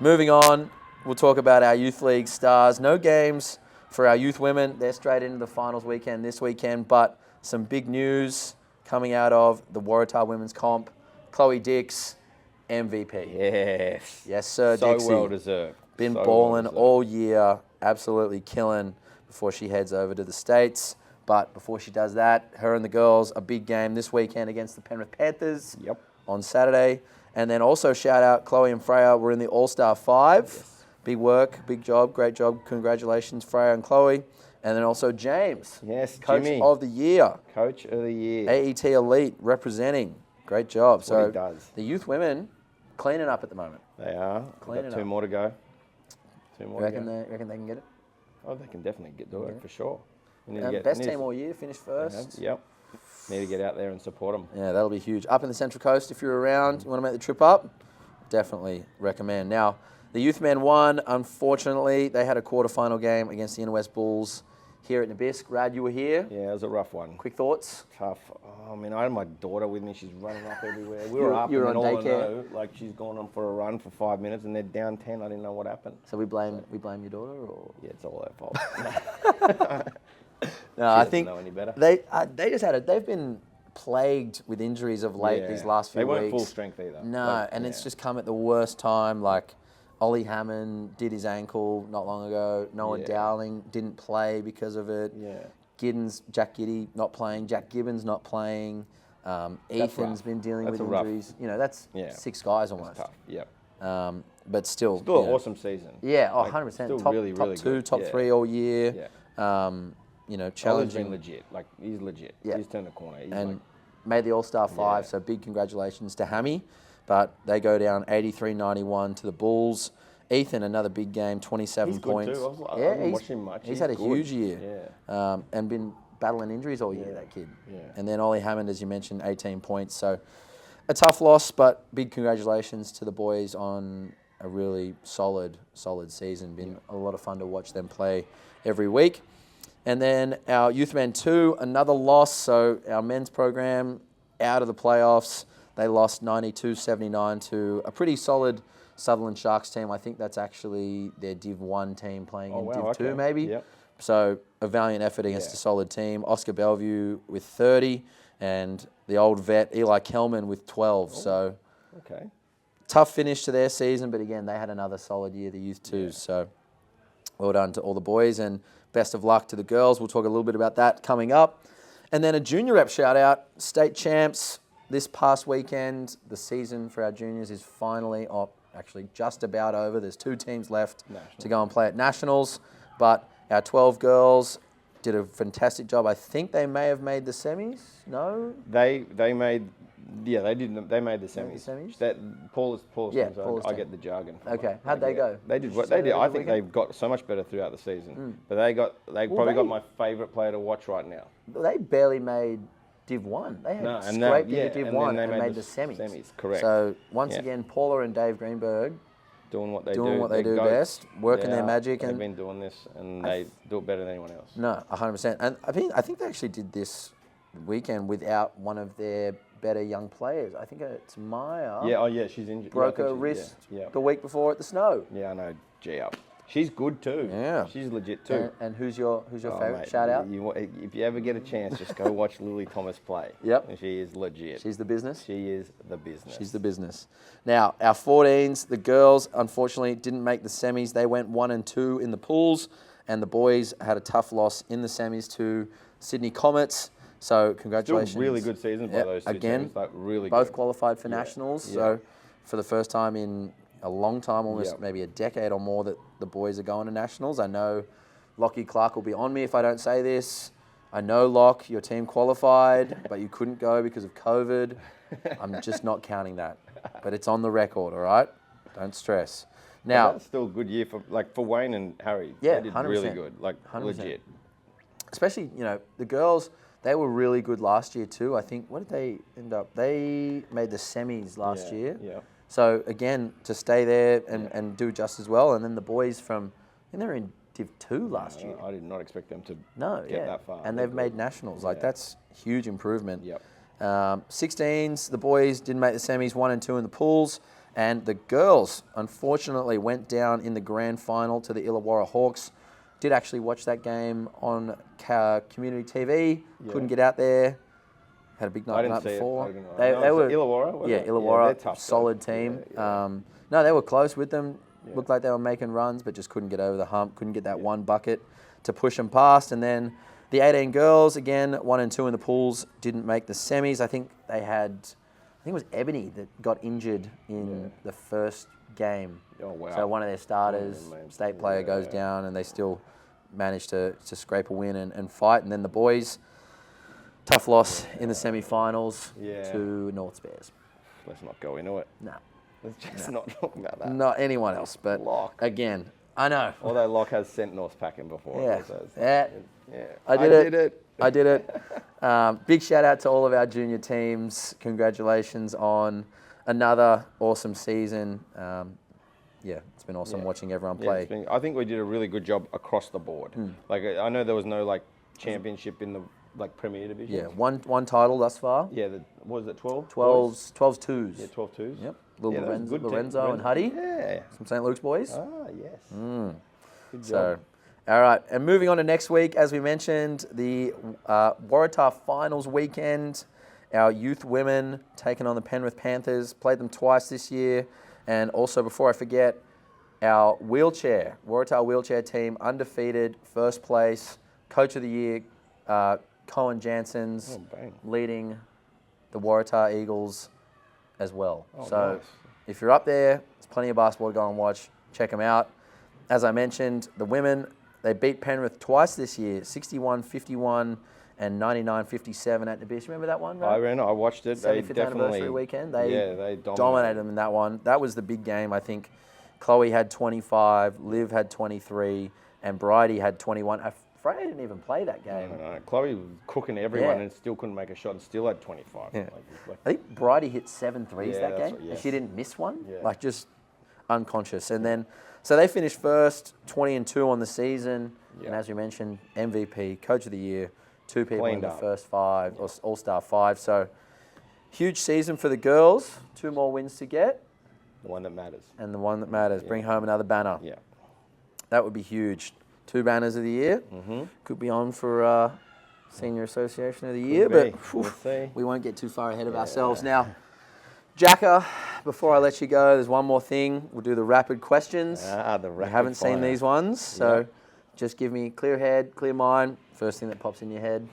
moving on, we'll talk about our youth league stars. No games for our youth women. They're straight into the finals weekend this weekend. But some big news coming out of the Waratah women's comp. Chloe Dix, MVP. Yes, sir. So Dixie. well deserved. Been balling all year, absolutely killing before she heads over to the States. But before she does that, her and the girls, a big game this weekend against the Penrith Panthers on Saturday. And then also shout out, Chloe and Freya were in the All-Star 5. Yes. Big work, big job, great job. Congratulations, Freya and Chloe. And then also James. Yes, Coach Jimmy. of the Year. Coach of the Year. AET Elite representing. Great job. That's what he does. The youth women cleaning up at the moment. They are. Cleaning up. Two more to go. You reckon they can get it? Oh, they can definitely do it for sure. Best team all year, finish first. Yep. Need to get out there and support them. Yeah, that'll be huge. Up in the Central Coast, if you're around, you want to make the trip up, definitely recommend. Now, the youth men won. Unfortunately, they had a quarterfinal game against the Inner West Bulls here at Nabisc. Rad, you were here. Yeah, it was a rough one. Quick thoughts? Tough. I mean, I had my daughter with me. She's running up everywhere. We were up, you were and on all I daycare. know, like she's gone on for a run for 5 minutes, and they're down 10. I didn't know what happened. So we blame your daughter, or yeah, it's all her fault. No, I think know any better. they just had they've been plagued with injuries of late these last few weeks. They weren't full strength either. No, and it's just come at the worst time. Like Ollie Hammond did his ankle not long ago. Noah Dowling didn't play because of it. Yeah. Jack Giddy not playing. Jack Gibbons not playing. Ethan's been dealing with injuries. You know, that's 6 guys almost. That's tough. Yeah. But still an awesome season. Yeah, 100%. Top really 2, good. top 3 all year. Yeah. Challenging. Been legit. Like he's legit. Yeah. He's turned the corner. He's and made the All-Star 5, so big congratulations to Hammy. But they go down 83-91 to the Bulls. Ethan, another big game, 27 points. He's good too. I haven't watched him much. He's had a good. huge year. Yeah. And been battling injuries all year, that kid. Yeah. And then Ollie Hammond, as you mentioned, 18 points. So a tough loss, but big congratulations to the boys on a really solid season. Been a lot of fun to watch them play every week. And then our Youth Men 2, another loss. So our men's program out of the playoffs. They lost 92-79 to a pretty solid Sutherland Sharks team. I think that's actually their Div 1 team playing in Div 2 maybe. Yep. So a valiant effort against a solid team. Oscar Bellevue with 30 and the old vet Eli Kelman with 12. So tough finish to their season, but again, they had another solid year, the Youth 2. So well done to all the boys and best of luck to the girls. We'll talk a little bit about that coming up. And then a junior rep shout out, state champs this past weekend. The season for our juniors is finally actually just about over. There's 2 teams left to go and play at Nationals, but our 12 girls did a fantastic job. I think they may have made the semis. No? They made they did. They made the semis. That Paul's I get the jargon. Okay. How'd they go? They did what they did. I think they've got so much better throughout the season. But they probably got my favourite player to watch right now. They barely made Div 1. They had scraped into Div 1 and made the semis. Correct. So once again, Paula and Dave Greenberg doing what they do best, working their magic. They've been doing this, and they do it better than anyone else. No, 100%. And I think they actually did this weekend without one of their better young players. I think it's Maya. Yeah, she's injured. Broke her wrist the week before at the Snow. Yeah, I know. G up. She's good too. Yeah. She's legit too. And who's your favourite? Mate, Shout out. If you ever get a chance, just go watch Lily Thomas play. Yep. And she is legit. She's the business? She is the business. She's the business. Now, our 14s, the girls, unfortunately, didn't make the semis. They went 1 and 2 in the pools, and the boys had a tough loss in the semis to Sydney Comets. So, congratulations. Still really good season by those two again, teams. Like, really both good. qualified for nationals. Yeah. So, for the first time in a long time, almost maybe a decade or more, that the boys are going to nationals. I know Lockie Clark will be on me if I don't say this. I know, Lock, your team qualified, but you couldn't go because of COVID. I'm just not counting that. But it's on the record, all right? Don't stress. Now, that's still a good year for Wayne and Harry. Yeah, they did 100%. really good, 100%. legit. Especially, the girls, they were really good last year too. I think, what did they end up? They made the semis last year. Yeah. So, again, to stay there and do just as well. And then the boys from, I think they were in Div 2 last year. I did not expect them to No, get that far. And they've made nationals. That's huge improvement. Yep. 16s, the boys didn't make the semis, 1 and 2 in the pools. And the girls, unfortunately, went down in the grand final to the Illawarra Hawks. Did actually watch that game on community TV. Couldn't get out there. Had a big night the night before. They were Illawarra. Illawarra, they're tough, solid team. Yeah. No, they were close with them. Looked like they were making runs, but just couldn't get over the hump. Couldn't get that one bucket to push them past. And then the 18 girls, again, 1 and 2 in the pools, didn't make the semis. I think it was Ebony that got injured in the first game. Oh, wow. So one of their starters, state player, goes down, and they still managed to scrape a win and fight. And then the boys, tough loss in the semi-finals to North Bears. Let's not go into it. No. Let's just not talk about that. Not anyone else, but Lock. Again, I know. Although Locke has sent North packing before. Yeah. I did it. Big shout out to all of our junior teams. Congratulations on another awesome season. It's been awesome watching everyone play. I think we did a really good job across the board. I know there was no championship in the Premier Division. Yeah, one title thus far. Yeah, what was it, 12? 12's twos. Yeah, 12 twos. Yep. Lorenzo and Huddy. Yeah. From St. Luke's boys. Ah, yes. Good job. So, all right. And moving on to next week, as we mentioned, the Waratah finals weekend. Our youth women taking on the Penrith Panthers. Played them twice this year. And also, before I forget, our Waratah wheelchair team, undefeated, first place, coach of the year, Cohen Jansen's leading the Waratah Eagles as well. So if you're up there, there's plenty of basketball to go and watch. Check them out. As I mentioned, the women, they beat Penrith twice this year, 61-51 and 99-57 at the Bish. Remember that one, right? I watched it. 75th anniversary weekend. They dominated them in that one. That was the big game, I think. Chloe had 25, Liv had 23, and Bridie had 21. Freya didn't even play that game. No. Chloe was cooking everyone and still couldn't make a shot and still had 25. Yeah. I think Bridie hit 7 threes that game, and she didn't miss one. Yeah. Just unconscious. And then, so they finished first, 20-2 on the season. Yeah. And as we mentioned, MVP, Coach of the Year, 2 people in the first 5, or All-Star 5. So huge season for the girls. 2 more wins to get. The one that matters. And the one that matters. Yeah. Bring home another banner. Yeah. That would be huge. 2 banners of the year. Could be on for Senior Association of the Year, but we won't get too far ahead of ourselves. Now, Jacka, before I let you go, there's one more thing. We'll do the rapid questions. The rapid I haven't seen these ones, so just give me clear head, clear mind. First thing that pops in your head.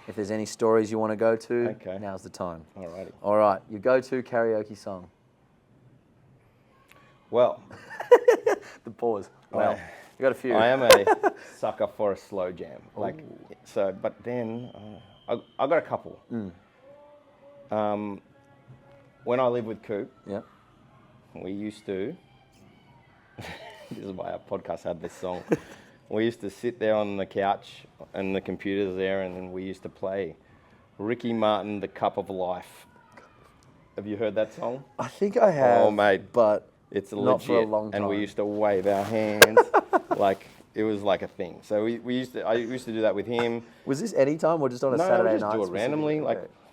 If there's any stories you want to go to, now's the time. Alrighty. All right, your go-to karaoke song. Well. The pause. Well. You got a few. I am a sucker for a slow jam. But then I got a couple. When I lived with Coop, we used to. This is why our podcast had this song. We used to sit there on the couch and the computer's there, and then we used to play Ricky Martin, "The Cup of Life." Have you heard that song? I think I have. Oh, mate, but it's not legit. for a long time. And we used to wave our hands like it was like a thing. So I used to do that with him. Was this any time or just on a Saturday night? No, just do it randomly.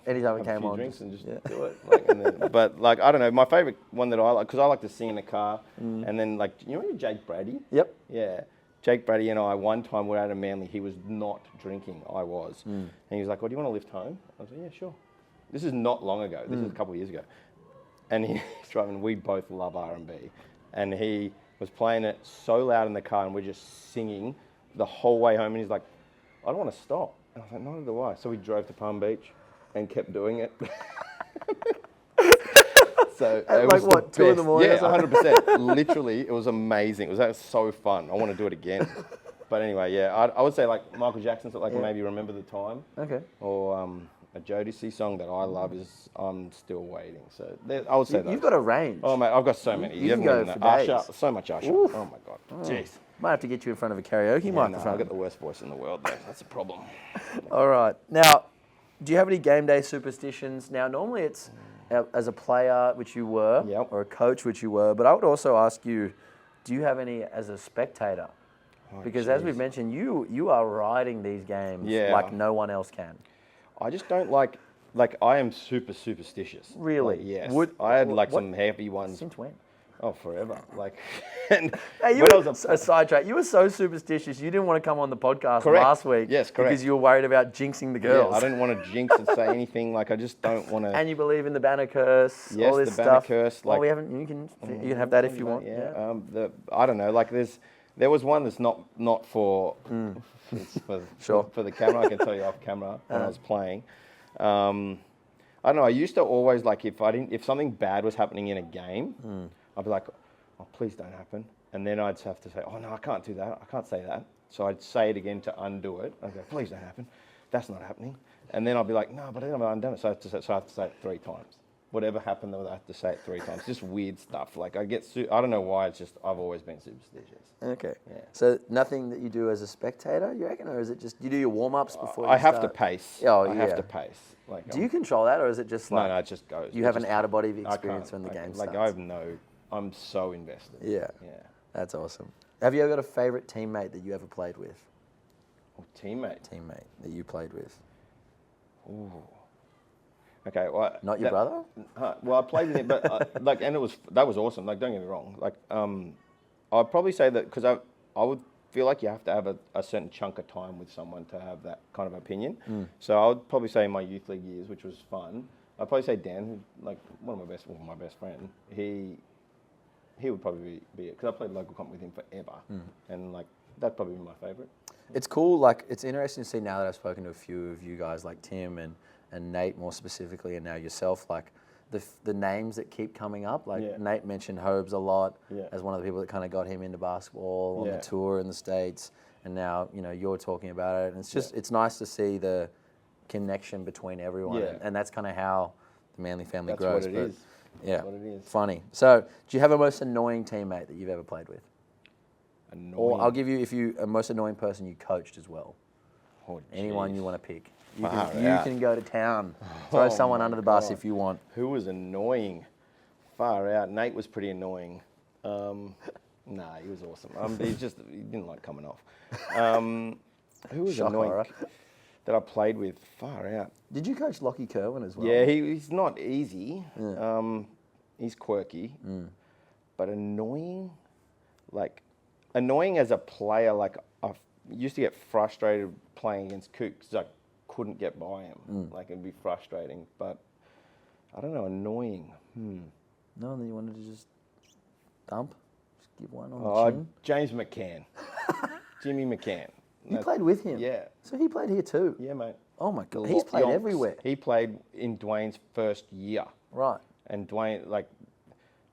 anytime it have a came few on. drinks and just do it. Like, and then, but like I don't know, my favorite one that I like because I like to sing in the car, and then like you know Jake Brady. Yep. Yeah. Jake Brady and I, one time we were out of Manly, he was not drinking, I was. And he was like, do you want to lift home? I was like, yeah, sure. This is not long ago. This is a couple of years ago. And he's driving, we both love R&B. And he was playing it so loud in the car and we're just singing the whole way home. And he's like, I don't want to stop. And I was like, neither do I. So we drove to Palm Beach and kept doing it. So At like what, 2 in the morning? Yeah, 100%. Literally, it was amazing. That was so fun. I want to do it again. But anyway, yeah, I would say like Michael Jackson's like maybe Remember the Time. Okay. Or a Jodeci song that I love is I'm Still Waiting. So I would say that. You've got a range. Oh mate, I've got so many. You can go for days. Usher, so much Usher. Oof. Oh my God. Jeez. Might have to get you in front of a karaoke microphone. I've got the worst voice in the world, though. That's a problem. All right. Now, do you have any game day superstitions? Now, normally it's as a player, which you were, or a coach, which you were, but I would also ask you, do you have any as a spectator? Because as we've mentioned, you are riding these games like no one else can. I just don't like I am super superstitious. Really? Like, yes. I had some heavy ones. Since when? Oh, forever. Like, and hey, you were a sidetrack. You were so superstitious. You didn't want to come on the podcast last week. Yes, correct. Because you were worried about jinxing the girls. Yeah, I didn't want to jinx and say anything. Like, I just don't want to. And you believe in the banner curse. Yes, all this the banner stuff. curse. Like, well, we haven't. You can have that if you want. Yeah. I don't know. Like, there was one that's not for. It's for the camera. I can tell you off camera when I was playing. I don't know. I used to always like if something bad was happening in a game, I'd be like, oh, please don't happen. And then I'd have to say, oh no, I can't do that. I can't say that. So I'd say it again to undo it. I'd go, please don't happen. That's not happening. And then I'd be like, no, but I haven't undone it. So I have to say it 3 times. Whatever happened, I have to say it 3 times. Just weird stuff. Like I don't know why. It's just I've always been superstitious. Okay. Yeah. So nothing that you do as a spectator, you reckon, or is it just you do your warm ups before? I have to pace. Oh, I have to pace. Like, do you control that, or is it just like no, it just goes. You have an out of body experience when the game starts. Like I'm so invested. Yeah. Yeah. That's awesome. Have you ever got a favourite teammate that you ever played with? Oh, teammate that you played with. Ooh. Okay. Well, not your brother? Well, I played with him, but and that was awesome. Like, don't get me wrong. Like, I'd probably say that because I would feel like you have to have a certain chunk of time with someone to have that kind of opinion. So I would probably say in my youth league years, which was fun. I'd probably say Dan, who's like my best friend. He would probably be it because I played local comp with him forever, and like that'd probably be my favourite. It's cool. Like it's interesting to see now that I've spoken to a few of you guys, like Tim and Nate more specifically, and now yourself. Like the names that keep coming up. Like Nate mentioned Hobes a lot as one of the people that kind of got him into basketball on the tour in the States, and now you're talking about it, and it's just it's nice to see the connection between everyone, and that's kind of how the Manly family grows. That's what it is. Yeah, that's what it is. Funny. So, do you have a most annoying teammate that you've ever played with? Annoying. Or I'll give you a most annoying person you coached as well. Oh, anyone you want to pick. You Far can go to town. Throw someone under the bus if you want. Who was annoying? Far out. Nate was pretty annoying. Nah, he was awesome. He didn't like coming off. Who was annoying that I played with? Far out. Did you coach Lockie Kerwin as well? Yeah, he's not easy. Yeah. He's quirky, but annoying. Like annoying as a player. Like I used to get frustrated playing against Cook because I couldn't get by him. Like it'd be frustrating, but I don't know. Annoying. No, then you wanted to just dump. Just give one on the chin. James McCann. Jimmy McCann. You played with him? Yeah. So he played here too? Yeah, mate. Oh my God. He's played everywhere. He played in Dwayne's first year. Right. And Dwayne, like,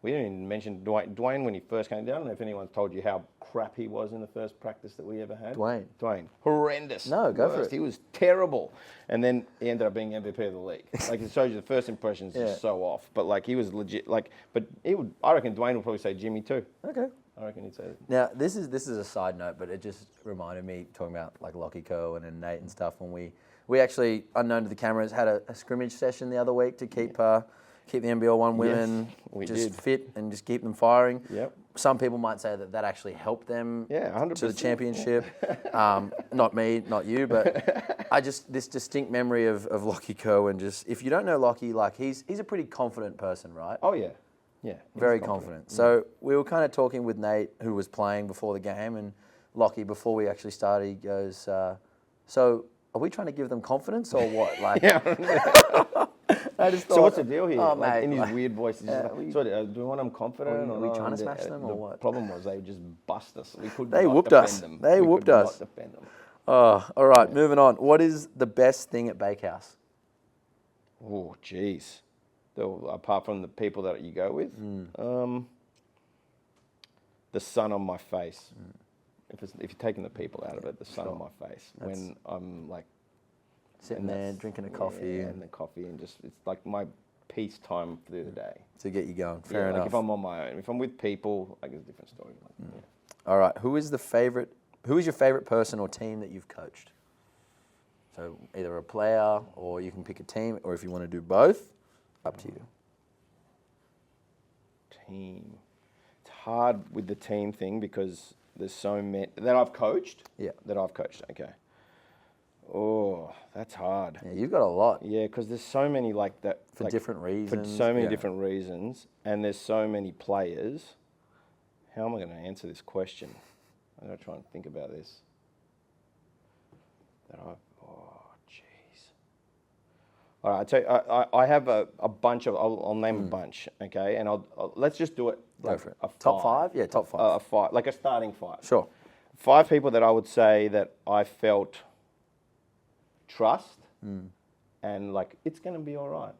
we didn't even mention Dwayne. Dwayne, when he first came down, I don't know if anyone's told you how crap he was in the first practice that we ever had. Dwayne. Horrendous. No, go for it. He was terrible. And then he ended up being MVP of the league. Like, it shows you the first impressions are so off. But, like, he was legit. Like, but I reckon Dwayne would probably say Jimmy too. Okay. I reckon he'd say that. Now, this is a side note, but it just reminded me, talking about, like, Lockie Kerwin and Nate and stuff, when we actually, unknown to the cameras, had a scrimmage session the other week to keep the NBL 1 women fit and just keep them firing. Yep. some people might say that actually helped them 100%. to the championship. Not me, not you, but this distinct memory of Lockie Kerr, and just, if you don't know Lockie, like he's a pretty confident person, right? Oh yeah, yeah. Very confident. So we were kind of talking with Nate, who was playing before the game, and Lockie, before we actually started, he goes, so are we trying to give them confidence or what? Like, I just thought, so what's the deal here? Oh, like, mate, in his weird voice, he's just so do we want them confident? are we trying to smash them or what? The problem was they would just bust us. We could They not whooped defend us. them. They we whooped could us. Not defend them. Oh, all right, moving on. What is the best thing at Bakehouse? Oh, jeez. Apart from the people that you go with, the sun on my face. If you're taking the people out of it, the sun on my face. When I'm like sitting there drinking a coffee and the coffee, and just it's like my peace time through the day to get you going. Fair enough. Like if I'm on my own, if I'm with people, like it's a different story. Like, All right, who is your favorite person or team that you've coached? So either a player, or you can pick a team, or if you want to do both, up to you. Team. It's hard with the team thing because there's so many that I've coached. Yeah. That I've coached. Okay. Oh, that's hard. Yeah, you've got a lot. Yeah, because there's so many like that For different reasons. For so many different reasons, and there's so many players. How am I going to answer this question? I'm going to try and think about this. Oh, jeez. All right, I tell you, I have a bunch of. I'll name a bunch, okay, and let's just do it. Go Like for it. a Top five? Yeah, top five. A five, like a starting five. Sure. 5 people that I would say that I felt trust, and like it's going to be all right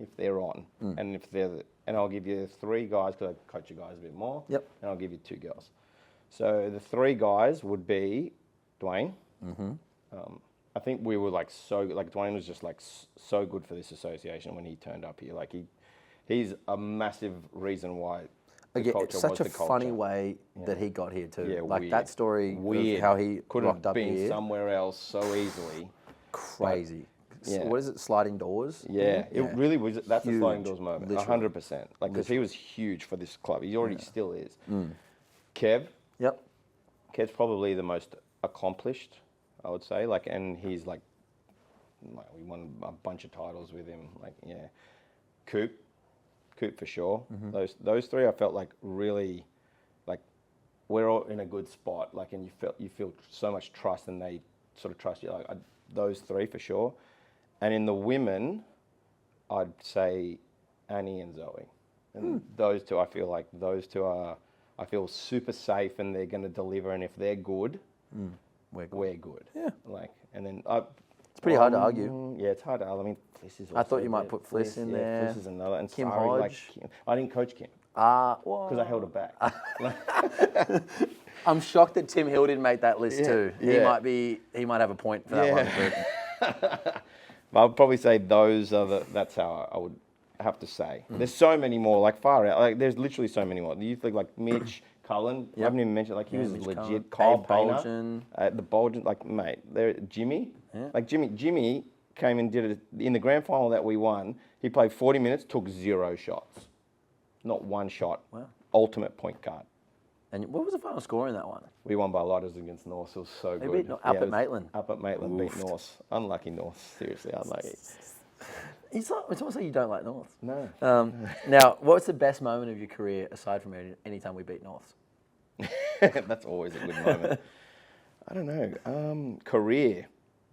if they're on, and if they're. And I'll give you 3 guys because I coach you guys a bit more. Yep. And I'll give you 2 girls. So the 3 guys would be Dwayne. I think we were like Dwayne was just like so good for this association when he turned up here. Like he's a massive reason why. Again, it's such a funny way that he got here too. Yeah, like weird. that story of how he could rocked have up been here. somewhere else so easily. Crazy. Yeah. What is it? Sliding doors? Yeah, it really was. That's Huge, a sliding doors moment. literally. 100%. Like because he was huge for this club. He already still is. Kev. Yep. Kev's probably the most accomplished, I would say. Like, and he's like we won a bunch of titles with him. Like, yeah, Coop for sure. Those 3, I felt like really, like, we're all in a good spot. Like, and you feel so much trust, and they sort of trust you. Like, those 3 for sure. And in the women, I'd say Annie and Zoe. And those 2, I feel like those 2 are. I feel super safe, and they're going to deliver. And if they're good, we're good. Yeah. Like, and then It's pretty hard to argue. Yeah, it's hard to argue. I mean, Fliss is. I thought also you might there. put Fliss in there. Fliss is another, and Kim Sari, like Hodge. Kim. I didn't coach Kim Well, because I held her back. I'm shocked that Tim Hill didn't make that list too. yeah. He might have a point for that one. But I'll probably say those are that's how I would have to say. There's so many more, like far out. Like there's literally so many more. You think like Mitch Cullen. I haven't even mentioned. Like he was Mitch legit. Cullen. Kyle Abe Painter, Bolgen. the Bolgen. Like mate, there Jimmy. Yeah. Like Jimmy came and did it in the grand final that we won. He played 40 minutes, took 0 shots, not 1 shot. Wow. Ultimate point guard. And what was the final score in that one? We won by lighters against North. It was so They good. beat up at Maitland. Up at Maitland beat North. Unlucky North. Seriously, unlucky. It's almost like you don't like North. No. Now, what's the best moment of your career aside from any time we beat North? That's always a good moment. I don't know. Career.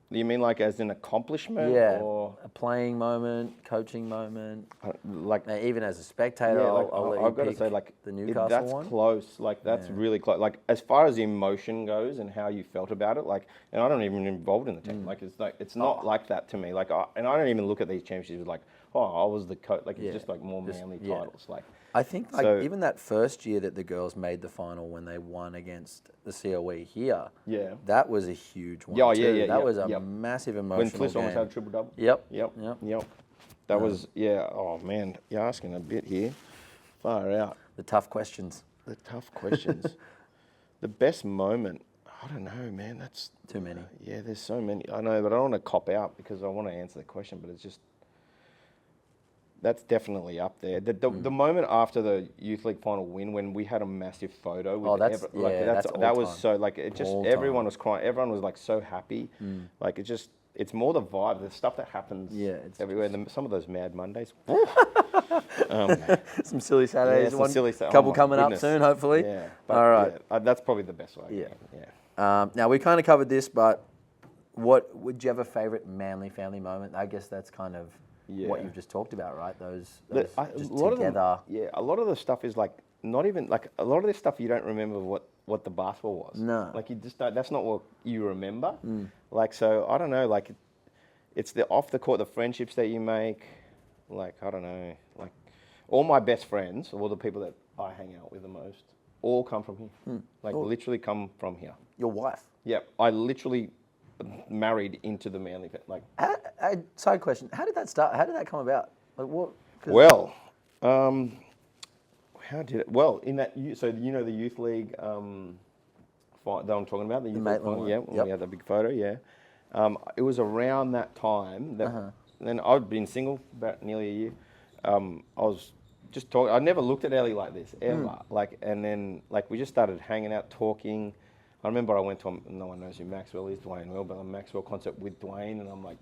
You mean like as an accomplishment? Yeah. Or A playing moment, coaching moment. like Now, even as a spectator, yeah, like, I'll let I've you got to pick say, like the Newcastle that's one. close. Like that's really close. Like as far as emotion goes and how you felt about it, like, and I don't even involved in the team. Like it's not like that to me. Like, and I don't even look at these championships like, oh, I was the coach. Like it's just like more manly titles. Like I think like So- even that first year that the girls made the final when they won against the COE here, Yeah. that was a huge one. Yeah, too. yeah, yeah, That yeah, was a yep. massive when emotional Fliss game. almost had a triple double. Yep. Yep. That was Oh man, you're asking a bit here. Far out. The tough questions. The tough questions. The best moment. I don't know, man. That's Too many. Yeah, there's so many. I know, but I don't want to cop out because I want to answer the question. But it's just. that's definitely up there. The moment after the youth league final win, when we had a massive photo with that's that was all-time. so like it just everyone was crying. Everyone was like so happy. Like it's more the vibe, the stuff that happens everywhere. And some of those Mad Mondays. Some silly Saturdays. Yeah, some silly couple coming up soon, hopefully. Yeah. But, all right. Yeah, that's probably the best way. Yeah. Now we kind of covered this, but what would you have a favourite Manly family moment? I guess that's kind of what you've just talked about, right? Those just together. A lot of the stuff is like not even like a lot of this stuff you don't remember what the basketball was. No. Like you just don't, that's not what you remember. Like so I don't know. Like it's the off the court, the friendships that you make. Like I don't know. Like all my best friends, all the people that I hang out with the most, all come from here. Like literally come from here. Your wife. Yeah, I literally married into the Manly. Like, side question: how did that start? How did that come about? Like what? Well, how did it? Well, in that, so you know the youth league that I'm talking about, the youth league final, yeah, we had that big photo, yeah. It was around that time that then I'd been single about nearly a year. I was just talking. I never looked at Ellie like this ever. Like, and then like we just started hanging out, talking. I remember I went to no one knows who Maxwell is, Dwayne Will, but a Maxwell concert with Dwayne, and I'm like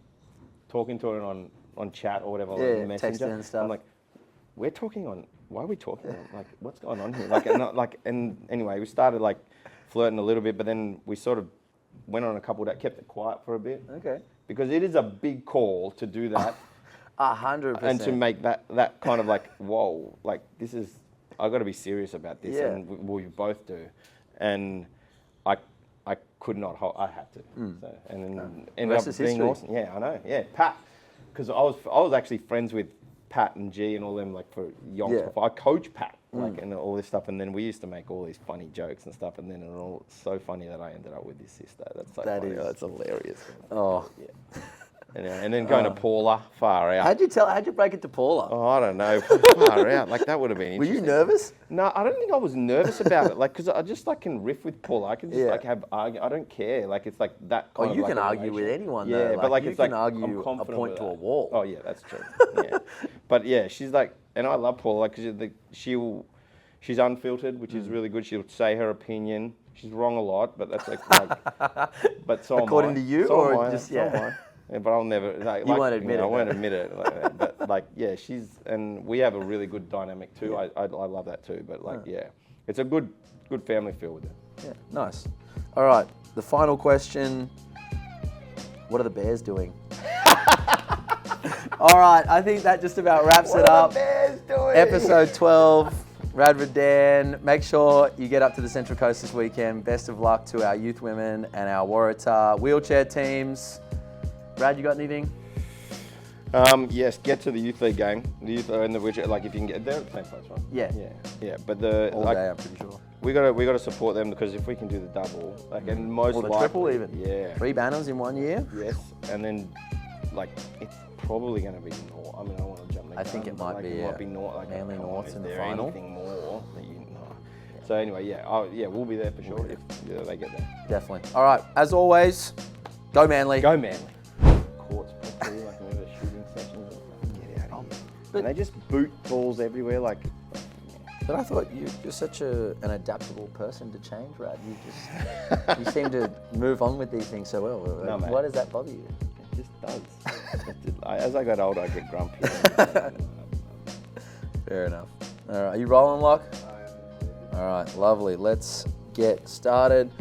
talking to her on chat or whatever, like Messenger, and stuff. I'm like, we're talking on. Why are we talking? Like, what's going on here? Like, and anyway, we started like flirting a little bit, but then we sort of went on a couple that kept it quiet for a bit. Okay. Because it is a big call to do that. 100%. And to make that kind of like, whoa, like this is, I've got to be serious about this, and we both do, and I could not hold. I had to. So, and then ended up being awesome. Yeah, I know. Yeah, Pat, because I was actually friends with Pat and G and all them like for yonks before. I coached Pat like and all this stuff, and then we used to make all these funny jokes and stuff, and then it was all so funny that I ended up with this sister. That's so funny. That's hilarious. Oh yeah. And then going to Paula, far out. How'd you break it to Paula? Oh, I don't know, far out. Like that would have been interesting. Were you nervous? No, I don't think I was nervous about it. Like, because I just like can riff with Paula. I can just like have argue. I don't care. Like it's like that kind of. You like can argue with anyone. Yeah, though. but like you it's can like argue I'm a point to a wall. Oh yeah, that's true. Yeah, but yeah, she's like, and I love Paula because she's unfiltered, which is really good. She'll say her opinion. She's wrong a lot, but that's like but so according am I. to you, so or am I. just so am I. Yeah, but I'll never. Like, you won't admit it. I won't admit it. Like that. But like, yeah, and we have a really good dynamic too. Yeah. I love that too. But like, yeah, it's a good family feel with it. Yeah, nice. All right, the final question: what are the Bears doing? All right, I think that just about wraps it up. What are the Bears doing? Episode 12. Rad Radan. Make sure you get up to the Central Coast this weekend. Best of luck to our youth women and our Waratah wheelchair teams. Brad, you got anything? Yes, get to the youth league game. The youth and the wheelchair, like if you can get, they're at the same place, right? Yeah. But all like, day, I'm pretty sure. We gotta support them because if we can do the double, like and most or the likely, triple even. Yeah. 3 banners in 1 year. Yes, and then like it's probably going to be North. I mean, I don't want to jump. I think it might be. It might be North. Like, Manly North's in the final. Anything more that you know? So anyway, yeah, we'll be there for sure if they get there. Definitely. All right. As always, go Manly. Go Manly. Courts properly, like whenever shooting sessions. Get out of here. And they just boot balls everywhere, like. But I thought you're such an adaptable person to change, Rad. You seem to move on with these things so well. No, mate. Why does that bother you? It just does. As I got older, I get grumpy. Fair enough. All right, are you rolling, Lock? All right, lovely. Let's get started.